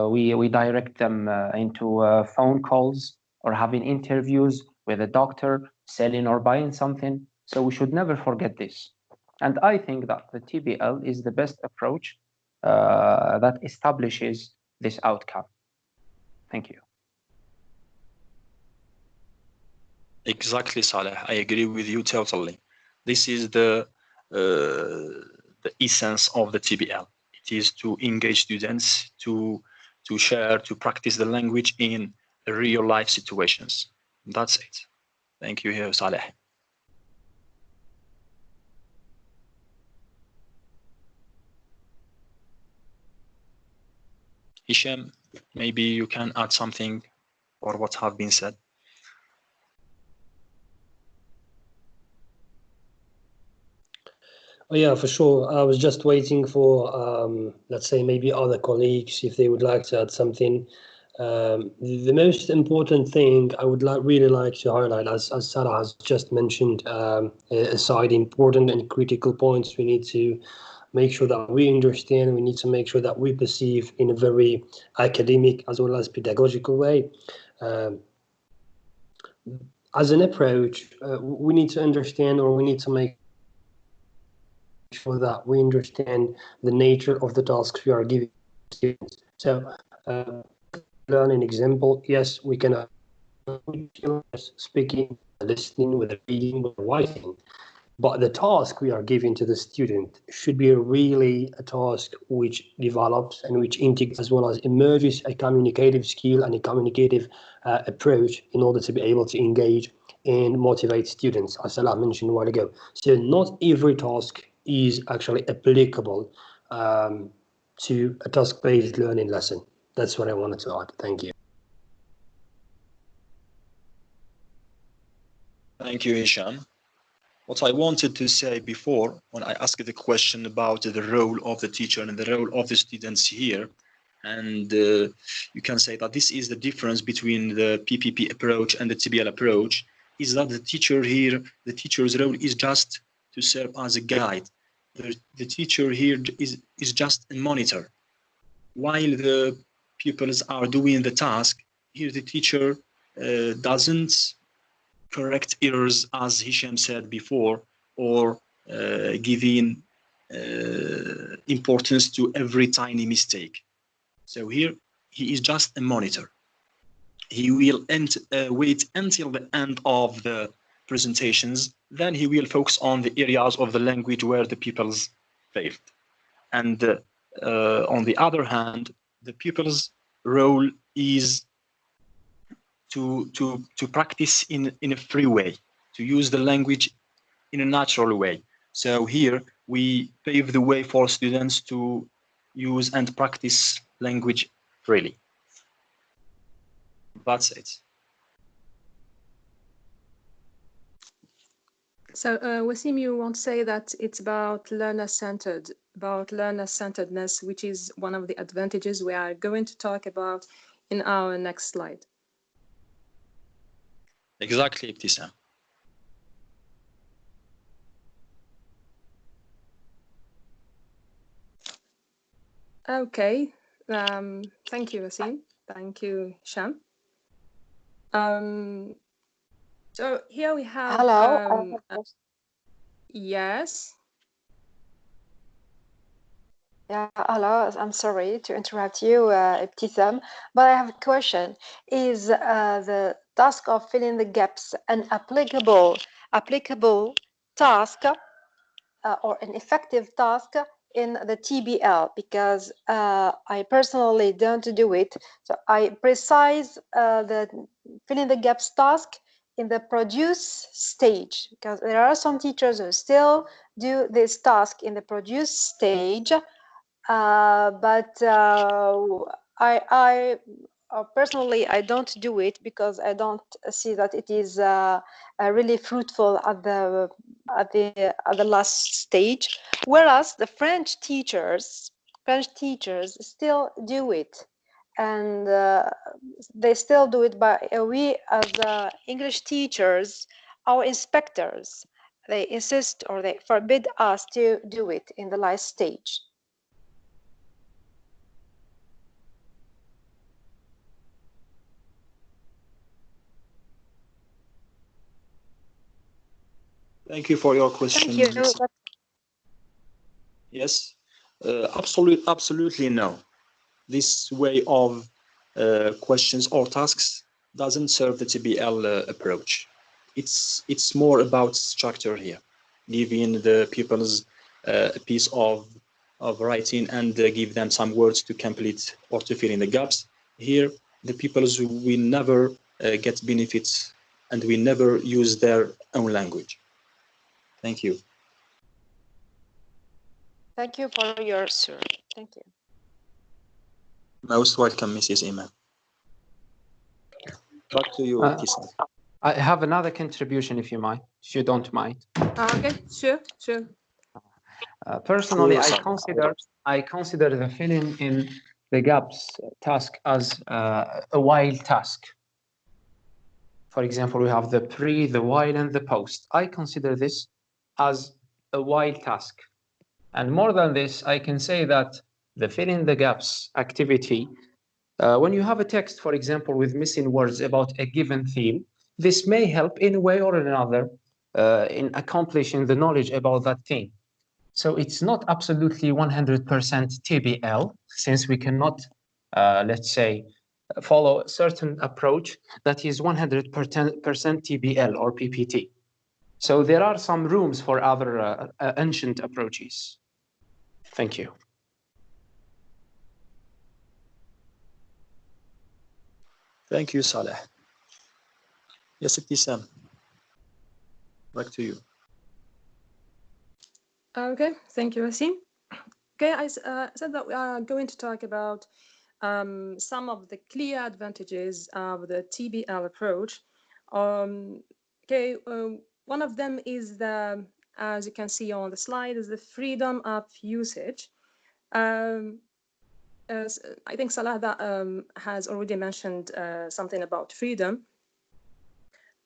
we direct them into phone calls or having interviews with a doctor, selling or buying something. So we should never forget this. And I think that the TBL is the best approach that establishes this outcome. Thank you. Exactly, Saleh. I agree with you totally. This is the essence of the TBL. It is to engage students, to share, to practice the language in real life situations. That's it. Thank you here, Saleh. Hicham, maybe you can add something or what have been said. Oh, yeah, for sure. I was just waiting for, let's say, maybe other colleagues, if they would like to add something. The most important thing I would really like to highlight, as Sarah has just mentioned, aside important and critical points, we need to make sure that we understand, we need to make sure that we perceive in a very academic as well as pedagogical way. As an approach, we need to understand, or we need to make sure that we understand the nature of the tasks we are giving students. So, learn an example. Yes, we can speaking, listening, with reading, with writing. But the task we are giving to the student should be really a task which develops and which integrates as well as emerges a communicative skill and a communicative approach in order to be able to engage and motivate students, as Salah mentioned a while ago. So not every task is actually applicable to a task-based learning lesson. That's what I wanted to add. Thank you. Thank you, Hicham. What I wanted to say before, when I asked the question about the role of the teacher and the role of the students here, and you can say that this is the difference between the PPP approach and the TBL approach, is that the teacher here, the teacher's role is just to serve as a guide. The teacher here is just a monitor. While the pupils are doing the task, here the teacher doesn't correct errors, as Hicham said before, or giving importance to every tiny mistake. So here, he is just a monitor. He will wait until the end of the presentations, then he will focus on the areas of the language where the pupils failed. And on the other hand, the pupil's role is to practice in a free way, to use the language in a natural way. So here we pave the way for students to use and practice language freely. That's it. So, Wassim, you want to say that it's about learner-centeredness, which is one of the advantages we are going to talk about in our next slide. Exactly, Ibtissam. Okay. Thank you, Wassim. Thank you, Hicham. So here we have. Hello. I have a question. Yes. Yeah, hello. I'm sorry to interrupt you, Ibtissam, but I have a question. Is the task of filling the gaps an applicable task or an effective task in the TBL? Because I personally don't do it. So I precise the filling the gaps task in the produce stage, because there are some teachers who still do this task in the produce stage. But I personally I don't do it because I don't see that it is really fruitful at the last stage. Whereas the French teachers still do it, and they still do it. But we as English teachers, our inspectors, they insist or they forbid us to do it in the last stage. Thank you for your question. Thank you. Yes, absolutely no. This way of questions or tasks doesn't serve the TBL approach. It's more about structure here, giving the pupils a piece of writing and give them some words to complete or to fill in the gaps. Here, the pupils will never get benefits and will never use their own language. Thank you. Thank you for your answer. Thank you. Most welcome, Mrs. Iman. Back to you, Ibtissam. I have another contribution, if you don't mind. Okay, sure. Personally, Sure. I consider the filling in the gaps task as a while task. For example, we have the pre, the while, and the post. I consider this as a while task. And more than this, I can say that the fill in the gaps activity, when you have a text, for example, with missing words about a given theme, this may help in a way or another in accomplishing the knowledge about that theme. So it's not absolutely 100% TBL, since we cannot, let's say, follow a certain approach that is 100% TBL or PPT. So there are some rooms for other ancient approaches. Thank you. Thank you, Saleh. Yes, Ibtissam. Back to you. Okay, thank you, Wassim. Okay, I said that we are going to talk about some of the clear advantages of the TBL approach. Okay, one of them is the, as you can see on the slide, is the freedom of usage. As I think Salah has already mentioned something about freedom.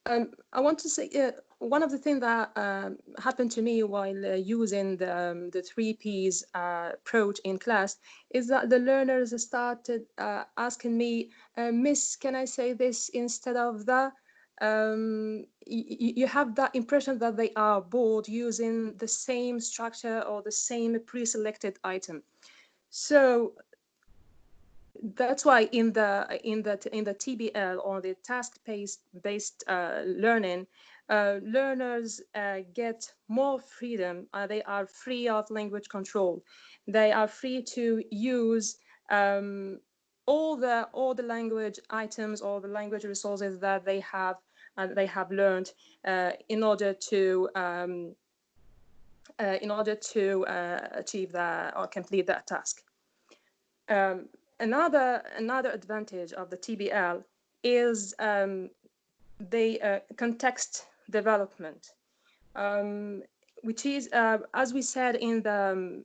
I want to say one of the things that happened to me while using the 3Ps approach in class is that the learners started asking me, Miss, can I say this instead of that? You have that impression that they are bored using the same structure or the same pre-selected item. So that's why in the TBL or the task-based learning, learners get more freedom. They are free of language control. They are free to use all the language items or the language resources that they have learned in order to achieve that or complete that task. Another advantage of the TBL is the context development. which is, as we said in the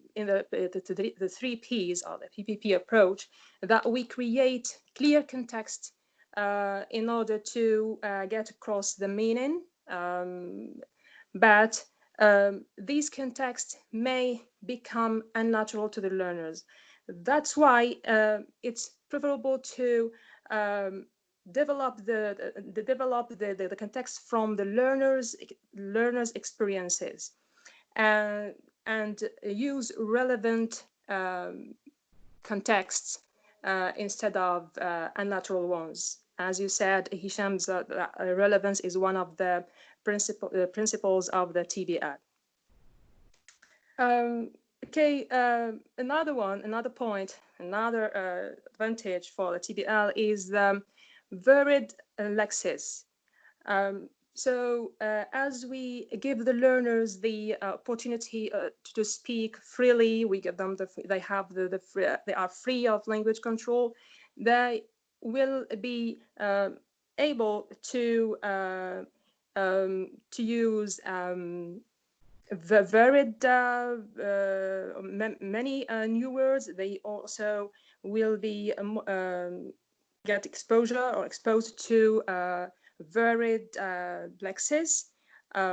3 Ps of the PPP approach, that we create clear context in order to get across the meaning, but these contexts may become unnatural to the learners. That's why it's preferable to develop the context from the learners' experiences, and use relevant contexts instead of unnatural ones. As you said, Hisham's relevance is one of the principles of the TBL. Okay, another point, another advantage for the TBL is the varied lexis. So as we give the learners the opportunity to speak freely, we give them they are free of language control. They will be able to use the varied many new words. They also will be get exposure or exposed to varied lexis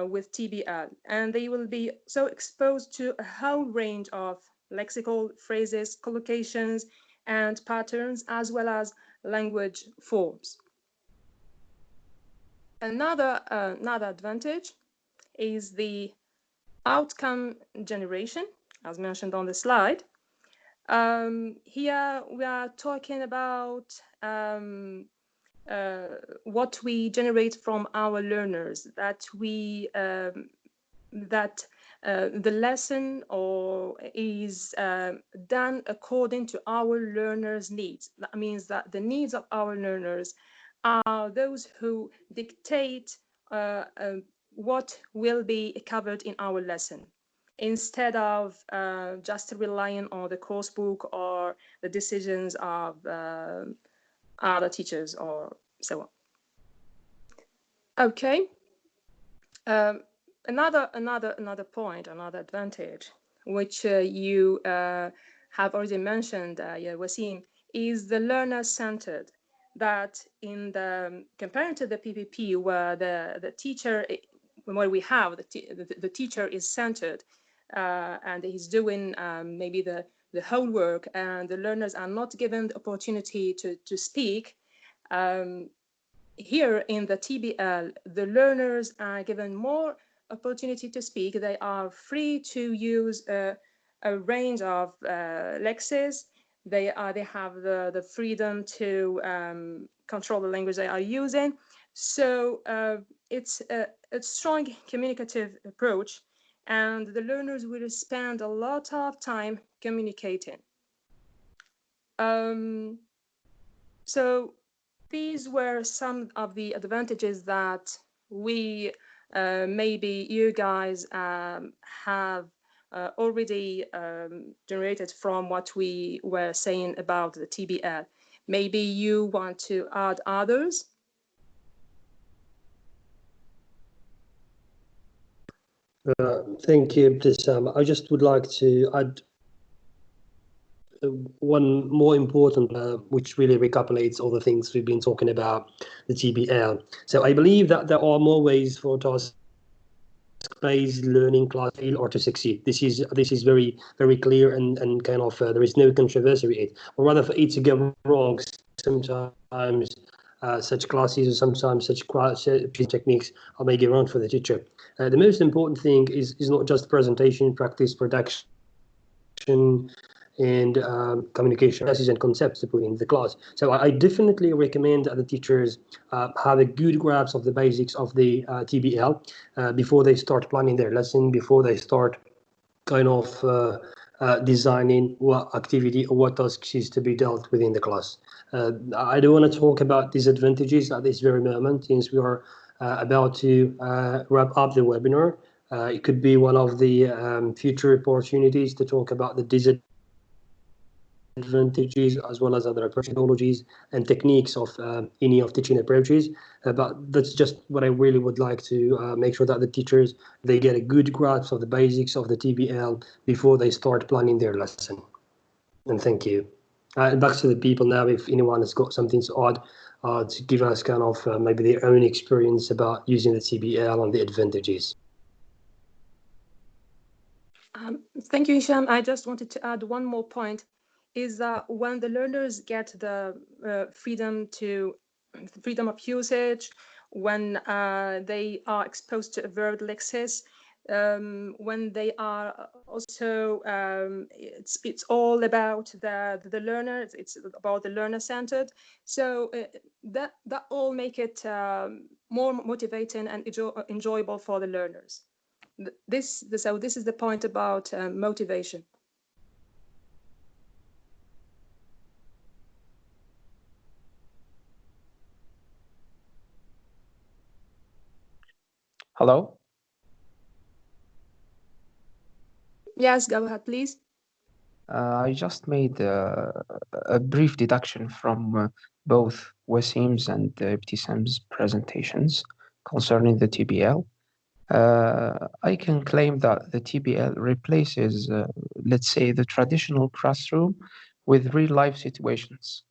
with TBL, and they will be so exposed to a whole range of lexical phrases, collocations, and patterns, as well as language forms. Another advantage is the outcome generation, as mentioned on the slide. Here we are talking about what we generate from our learners, that the lesson is done according to our learners' needs. That means that the needs of our learners are those who dictate what will be covered in our lesson, instead of just relying on the course book or the decisions of other teachers or so on. Okay. Another point, another advantage, which you have already mentioned, Wassim, is the learner-centered. That in the comparing to the PPP, where the teacher, where we have the teacher is centered and he's doing maybe the whole work, and the learners are not given the opportunity to speak. Here in the TBL, the learners are given more opportunity to speak. They are free to use a range of lexis. They have the freedom to control the language they are using. So it's a strong communicative approach, and the learners will spend a lot of time communicating. So these were some of the advantages that we maybe you guys have already generated from what we were saying about the TBL. Maybe you want to add others? Thank you, Ibtissam. I just would like to add one more important, which really recapitulates all the things we've been talking about, the TBL. So I believe that there are more ways for task-based learning class to fail or to succeed. This is very, very clear and kind of there is no controversy with it. Or rather, for it to go wrong, sometimes such classes or sometimes such techniques are maybe around for the teacher. The most important thing is not just presentation, practice, production, and communication classes and concepts to put in the class. So I definitely recommend that the teachers have a good grasp of the basics of the TBL before they start planning their lesson, before they start kind of designing what activity or what tasks is to be dealt with in the class. I don't want to talk about disadvantages at this very moment, since we are about to wrap up the webinar. It could be one of the future opportunities to talk about the disadvantages advantages as well as other methodologies and techniques of any of teaching approaches. But that's just what I really would like to make sure that the teachers, they get a good grasp of the basics of the TBL before they start planning their lesson. And thank you. And back to the people now, if anyone has got something to add, to give us kind of maybe their own experience about using the TBL and the advantages. Thank you, Hicham. I just wanted to add one more point, is that when the learners get the freedom of usage, when they are exposed to a verbal lexis, when they are also, it's all about the learner, it's about the learner centered. So that all make it more motivating and enjoyable for the learners. So this is the point about motivation. Hello? Yes, go ahead, please. I just made a brief deduction from both Wassim's and Ibtissam's presentations concerning the TBL. I can claim that the TBL replaces, let's say, the traditional classroom with real-life situations.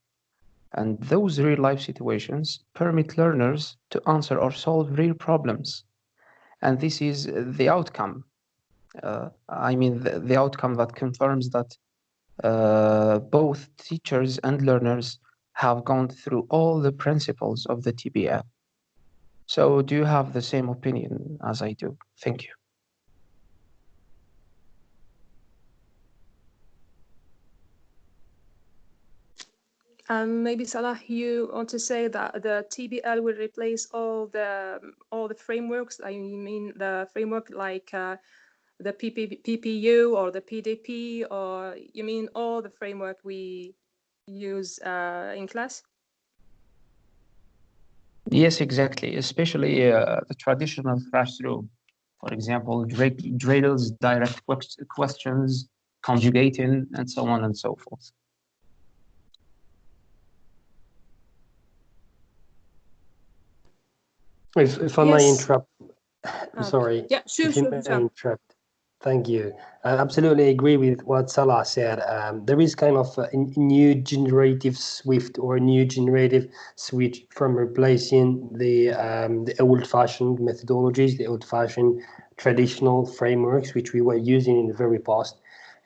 And those real-life situations permit learners to answer or solve real problems. And this is the outcome. The outcome that confirms that both teachers and learners have gone through all the principles of the TBL. So do you have the same opinion as I do? Thank you. Maybe Salah, you want to say that the TBL will replace all the frameworks. I mean the framework like the PPU or the PDP, or you mean all the framework we use in class? Yes, exactly. Especially the traditional classroom. For example, dreidels, direct questions, conjugating, and so on and so forth. If I may interrupt, I'm sorry. Yeah, sure, if you may interrupt. Thank you. I absolutely agree with what Salah said. There is kind of a new generative shift or a new generative switch from replacing the old-fashioned methodologies, the old-fashioned traditional frameworks, which we were using in the very past.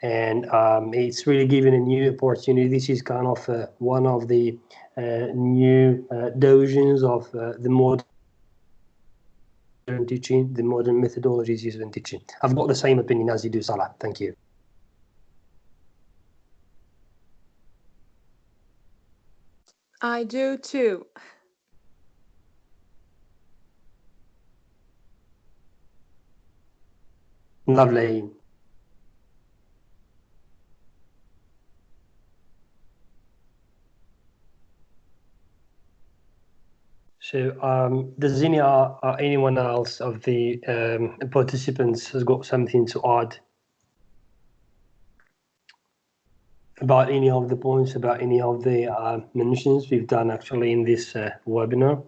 And it's really given a new opportunity. This is kind of one of the new versions of the modern teaching, the modern methodologies used in teaching. I've got the same opinion as you do, Salah. Thank you. I do too. Lovely. So does anyone else of the participants has got something to add about any of the points, about any of the mentions we've done actually in this webinar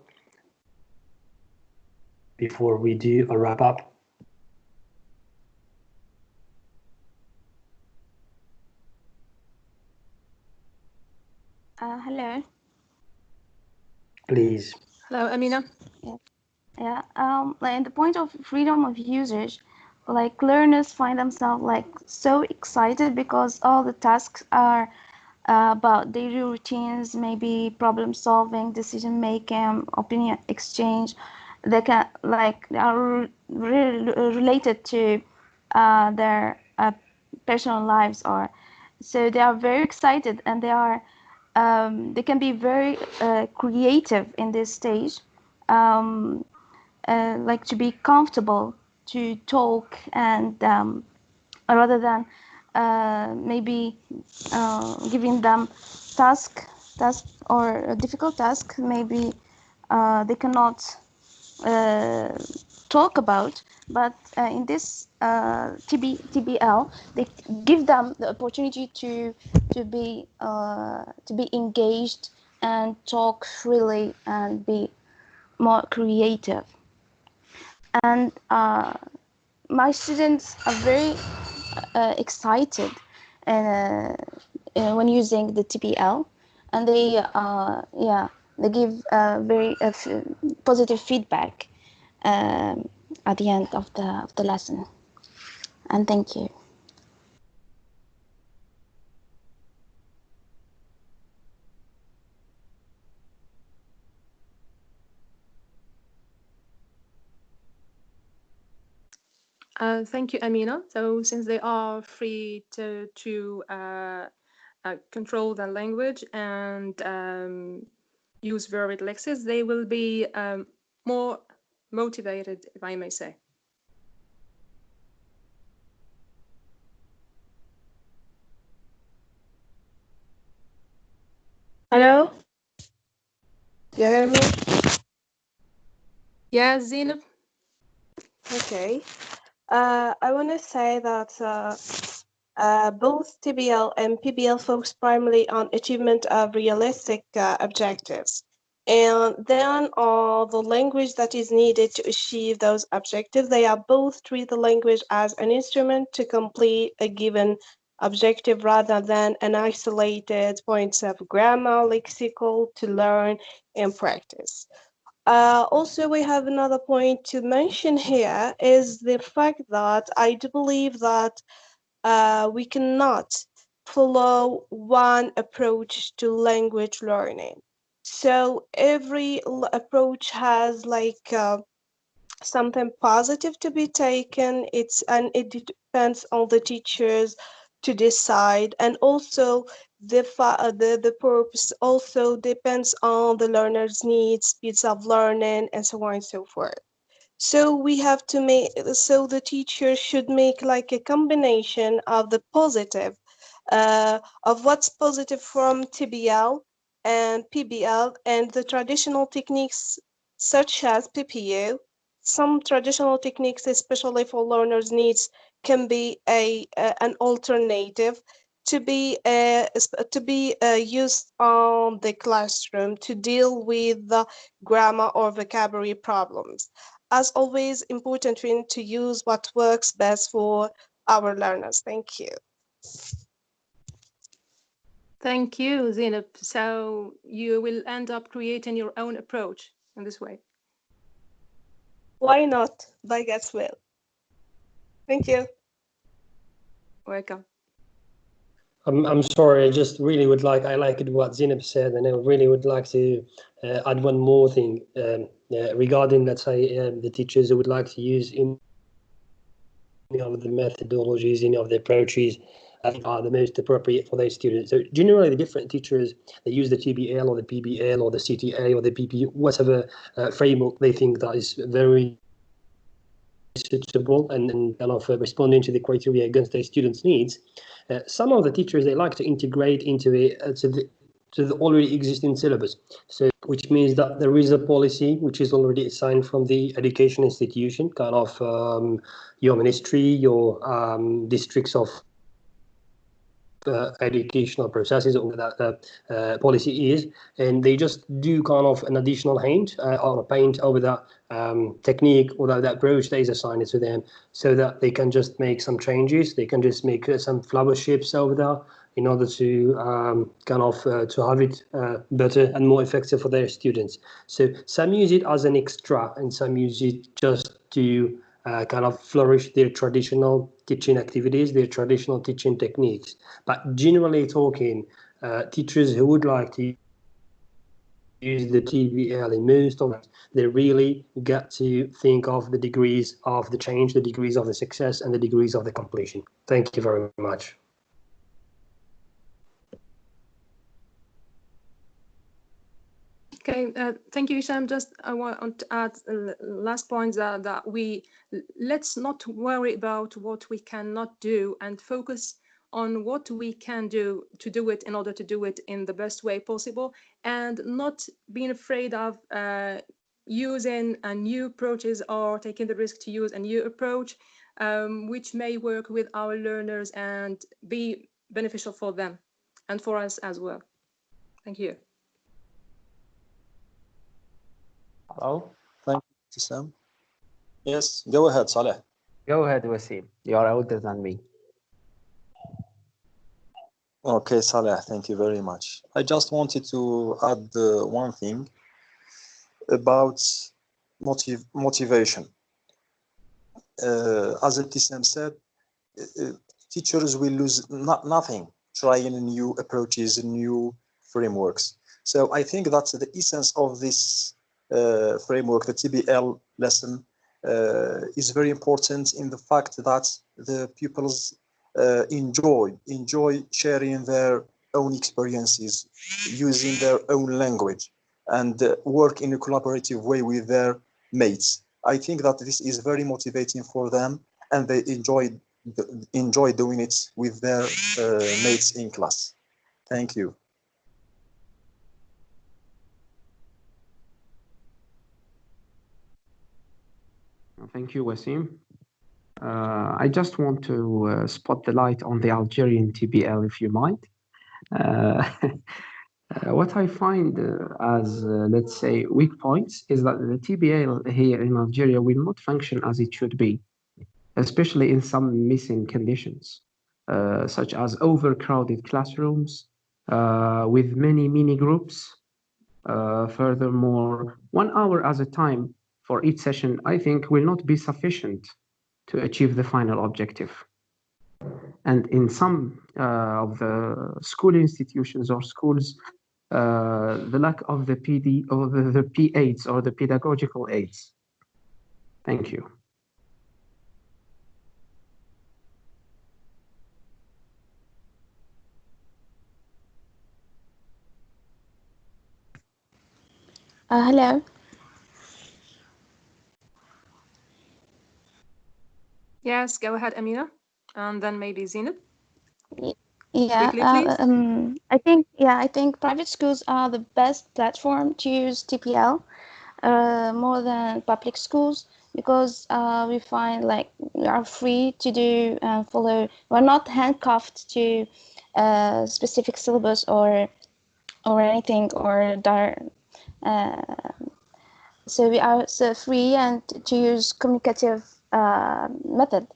before we do a wrap up? Hello. Please. Hello, Amina. Yeah. Like the point of freedom of usage, like learners find themselves like so excited because all the tasks are about daily routines, maybe problem solving, decision making, opinion exchange. They can they are related to their personal lives, or so they are very excited, and they can be very creative in this stage. Like to be comfortable to talk, and rather than maybe giving them task or a difficult task, maybe they cannot talk about, but in this TBL, they give them the opportunity to be engaged and talk freely and be more creative. And my students are very excited when using the TBL, and they give very positive feedback at the end of the lesson. And thank you. Thank you, Amina. So since they are free to control their language and use varied lexes, they will be more motivated, if I may say. Hello? You hear me? Yeah, Zainab? Okay. I want to say that both TBL and PBL focus primarily on achievement of realistic objectives. And then the language that is needed to achieve those objectives, they are both treat the language as an instrument to complete a given objective rather than an isolated points of grammar, lexical to learn and practice. Also, we have another point to mention here is the fact that I do believe that we cannot follow one approach to language learning. So every approach has like something positive to be taken. And it depends on the teachers to decide, and also the purpose also depends on the learner's needs, speeds of learning, and so on and so forth. So we have to make, so the teacher should make like a combination of the positive, of what's positive from TBL and PBL and the traditional techniques such as PPU. Some traditional techniques, especially for learners' needs, can be an alternative to be used on the classroom to deal with the grammar or vocabulary problems. As always, important to use what works best for our learners. Thank you. Thank you, Zainab. So you will end up creating your own approach in this way. Why not? By God's will. Thank you. Welcome. I'm sorry, I just really would like, I liked what Zainab said, and I really would like to add one more thing regarding, let's say, the teachers who would like to use any of the methodologies, any of the approaches are the most appropriate for their students. So generally, the different teachers, they use the TBL or the PBL or the CTA or the PP, whatever framework they think that is very suitable and kind of responding to the criteria against their students' needs. Some of the teachers, they like to integrate into it to the already existing syllabus. So, which means that there is a policy which is already assigned from the education institution, kind of your ministry, your districts of educational processes, or that policy is, and they just do kind of an additional paint or paint over that technique or that approach that is assigned to them, so that they can just make some changes. They can just make some flower shapes over there in order to to have it better and more effective for their students. So some use it as an extra, and some use it just to kind of flourish their traditional teaching activities, their traditional teaching techniques. But generally talking, teachers who would like to use the TBL in most of it, they really get to think of the degrees of the change, the degrees of the success, and the degrees of the completion. Thank you very much. Okay, thank you, Hicham. Just I want to add last point that let's not worry about what we cannot do and focus on what we can do to do it in order to do it in the best way possible, and not being afraid of using a new approaches or taking the risk to use a new approach, which may work with our learners and be beneficial for them and for us as well. Thank you. Hello? Thank you, Sam. Yes, go ahead, Saleh. Go ahead, Wassim. You are older than me. Okay, Saleh, thank you very much. I just wanted to add one thing about motivation. As Ibtissam said, teachers will lose nothing trying new approaches, new frameworks. So I think that's the essence of this framework, the TBL lesson, is very important in the fact that the pupils enjoy sharing their own experiences, using their own language, and work in a collaborative way with their mates. I think that this is very motivating for them, and they enjoy doing it with their mates in class. Thank you. Thank you, Wassim. I just want to spot the light on the Algerian TBL, if you mind. What I find as, let's say, weak points is that the TBL here in Algeria will not function as it should be, especially in some missing conditions, such as overcrowded classrooms with many mini groups. Furthermore, 1 hour at a time for each session, I think, will not be sufficient to achieve the final objective. And in some of the school institutions or schools, the lack of the PD or the P8s or the pedagogical aids. Thank you. Hello. Yes, go ahead, Amina, and then maybe Zineb. Yeah, Quickly, please. I think private schools are the best platform to use TPL more than public schools, because we find like we are free to do and follow. We're not handcuffed to specific syllabus or anything so we are so free and to use communicative method.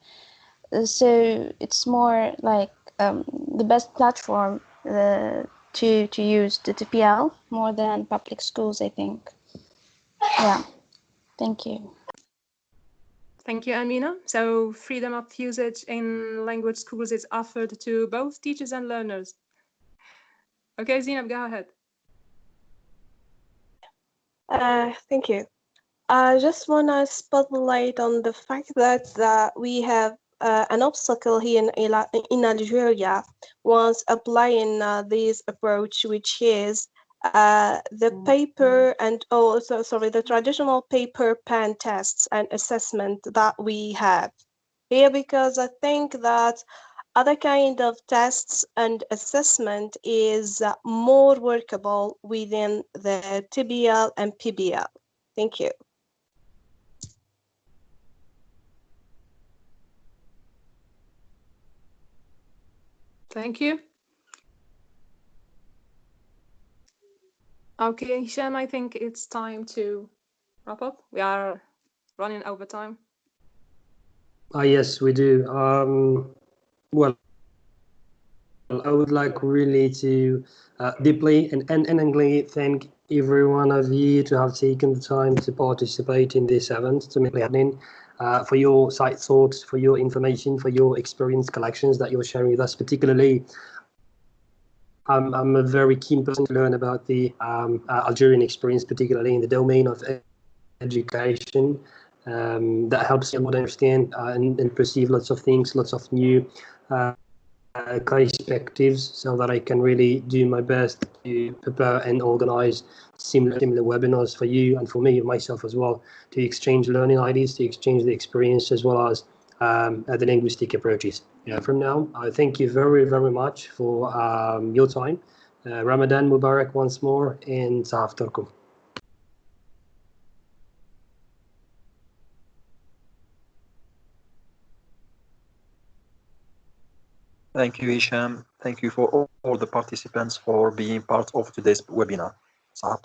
So it's more like the best platform to use the TPL more than public schools, I think. Yeah, thank you. Thank you, Amina. So freedom of usage in language schools is offered to both teachers and learners. Okay, Zineb, go ahead. Thank you. I just want to spotlight on the fact that we have an obstacle here in Algeria once applying this approach, which is the paper and the traditional paper pen tests and assessment that we have here, because I think that other kind of tests and assessment is more workable within the TBL and PBL. Thank you. Thank you. Okay, Hicham, I think it's time to wrap up. We are running over time. Yes, we do. Well, I would like really to deeply and endingly thank every one of you to have taken the time to participate in this event, to make it happening, for your side thoughts, for your information, for your experience collections that you're sharing with us. Particularly, I'm a very keen person to learn about the Algerian experience, particularly in the domain of education. That helps me understand and perceive lots of things, lots of new perspectives, so that I can really do my best to prepare and organize similar webinars for you and for me, myself as well, to exchange learning ideas, to exchange the experience, as well as the linguistic approaches. From now, I thank you very, very much for your time. Ramadan Mubarak once more, and Sa'aftarkum. Thank you, Hicham. Thank you for all the participants for being part of today's webinar. صحة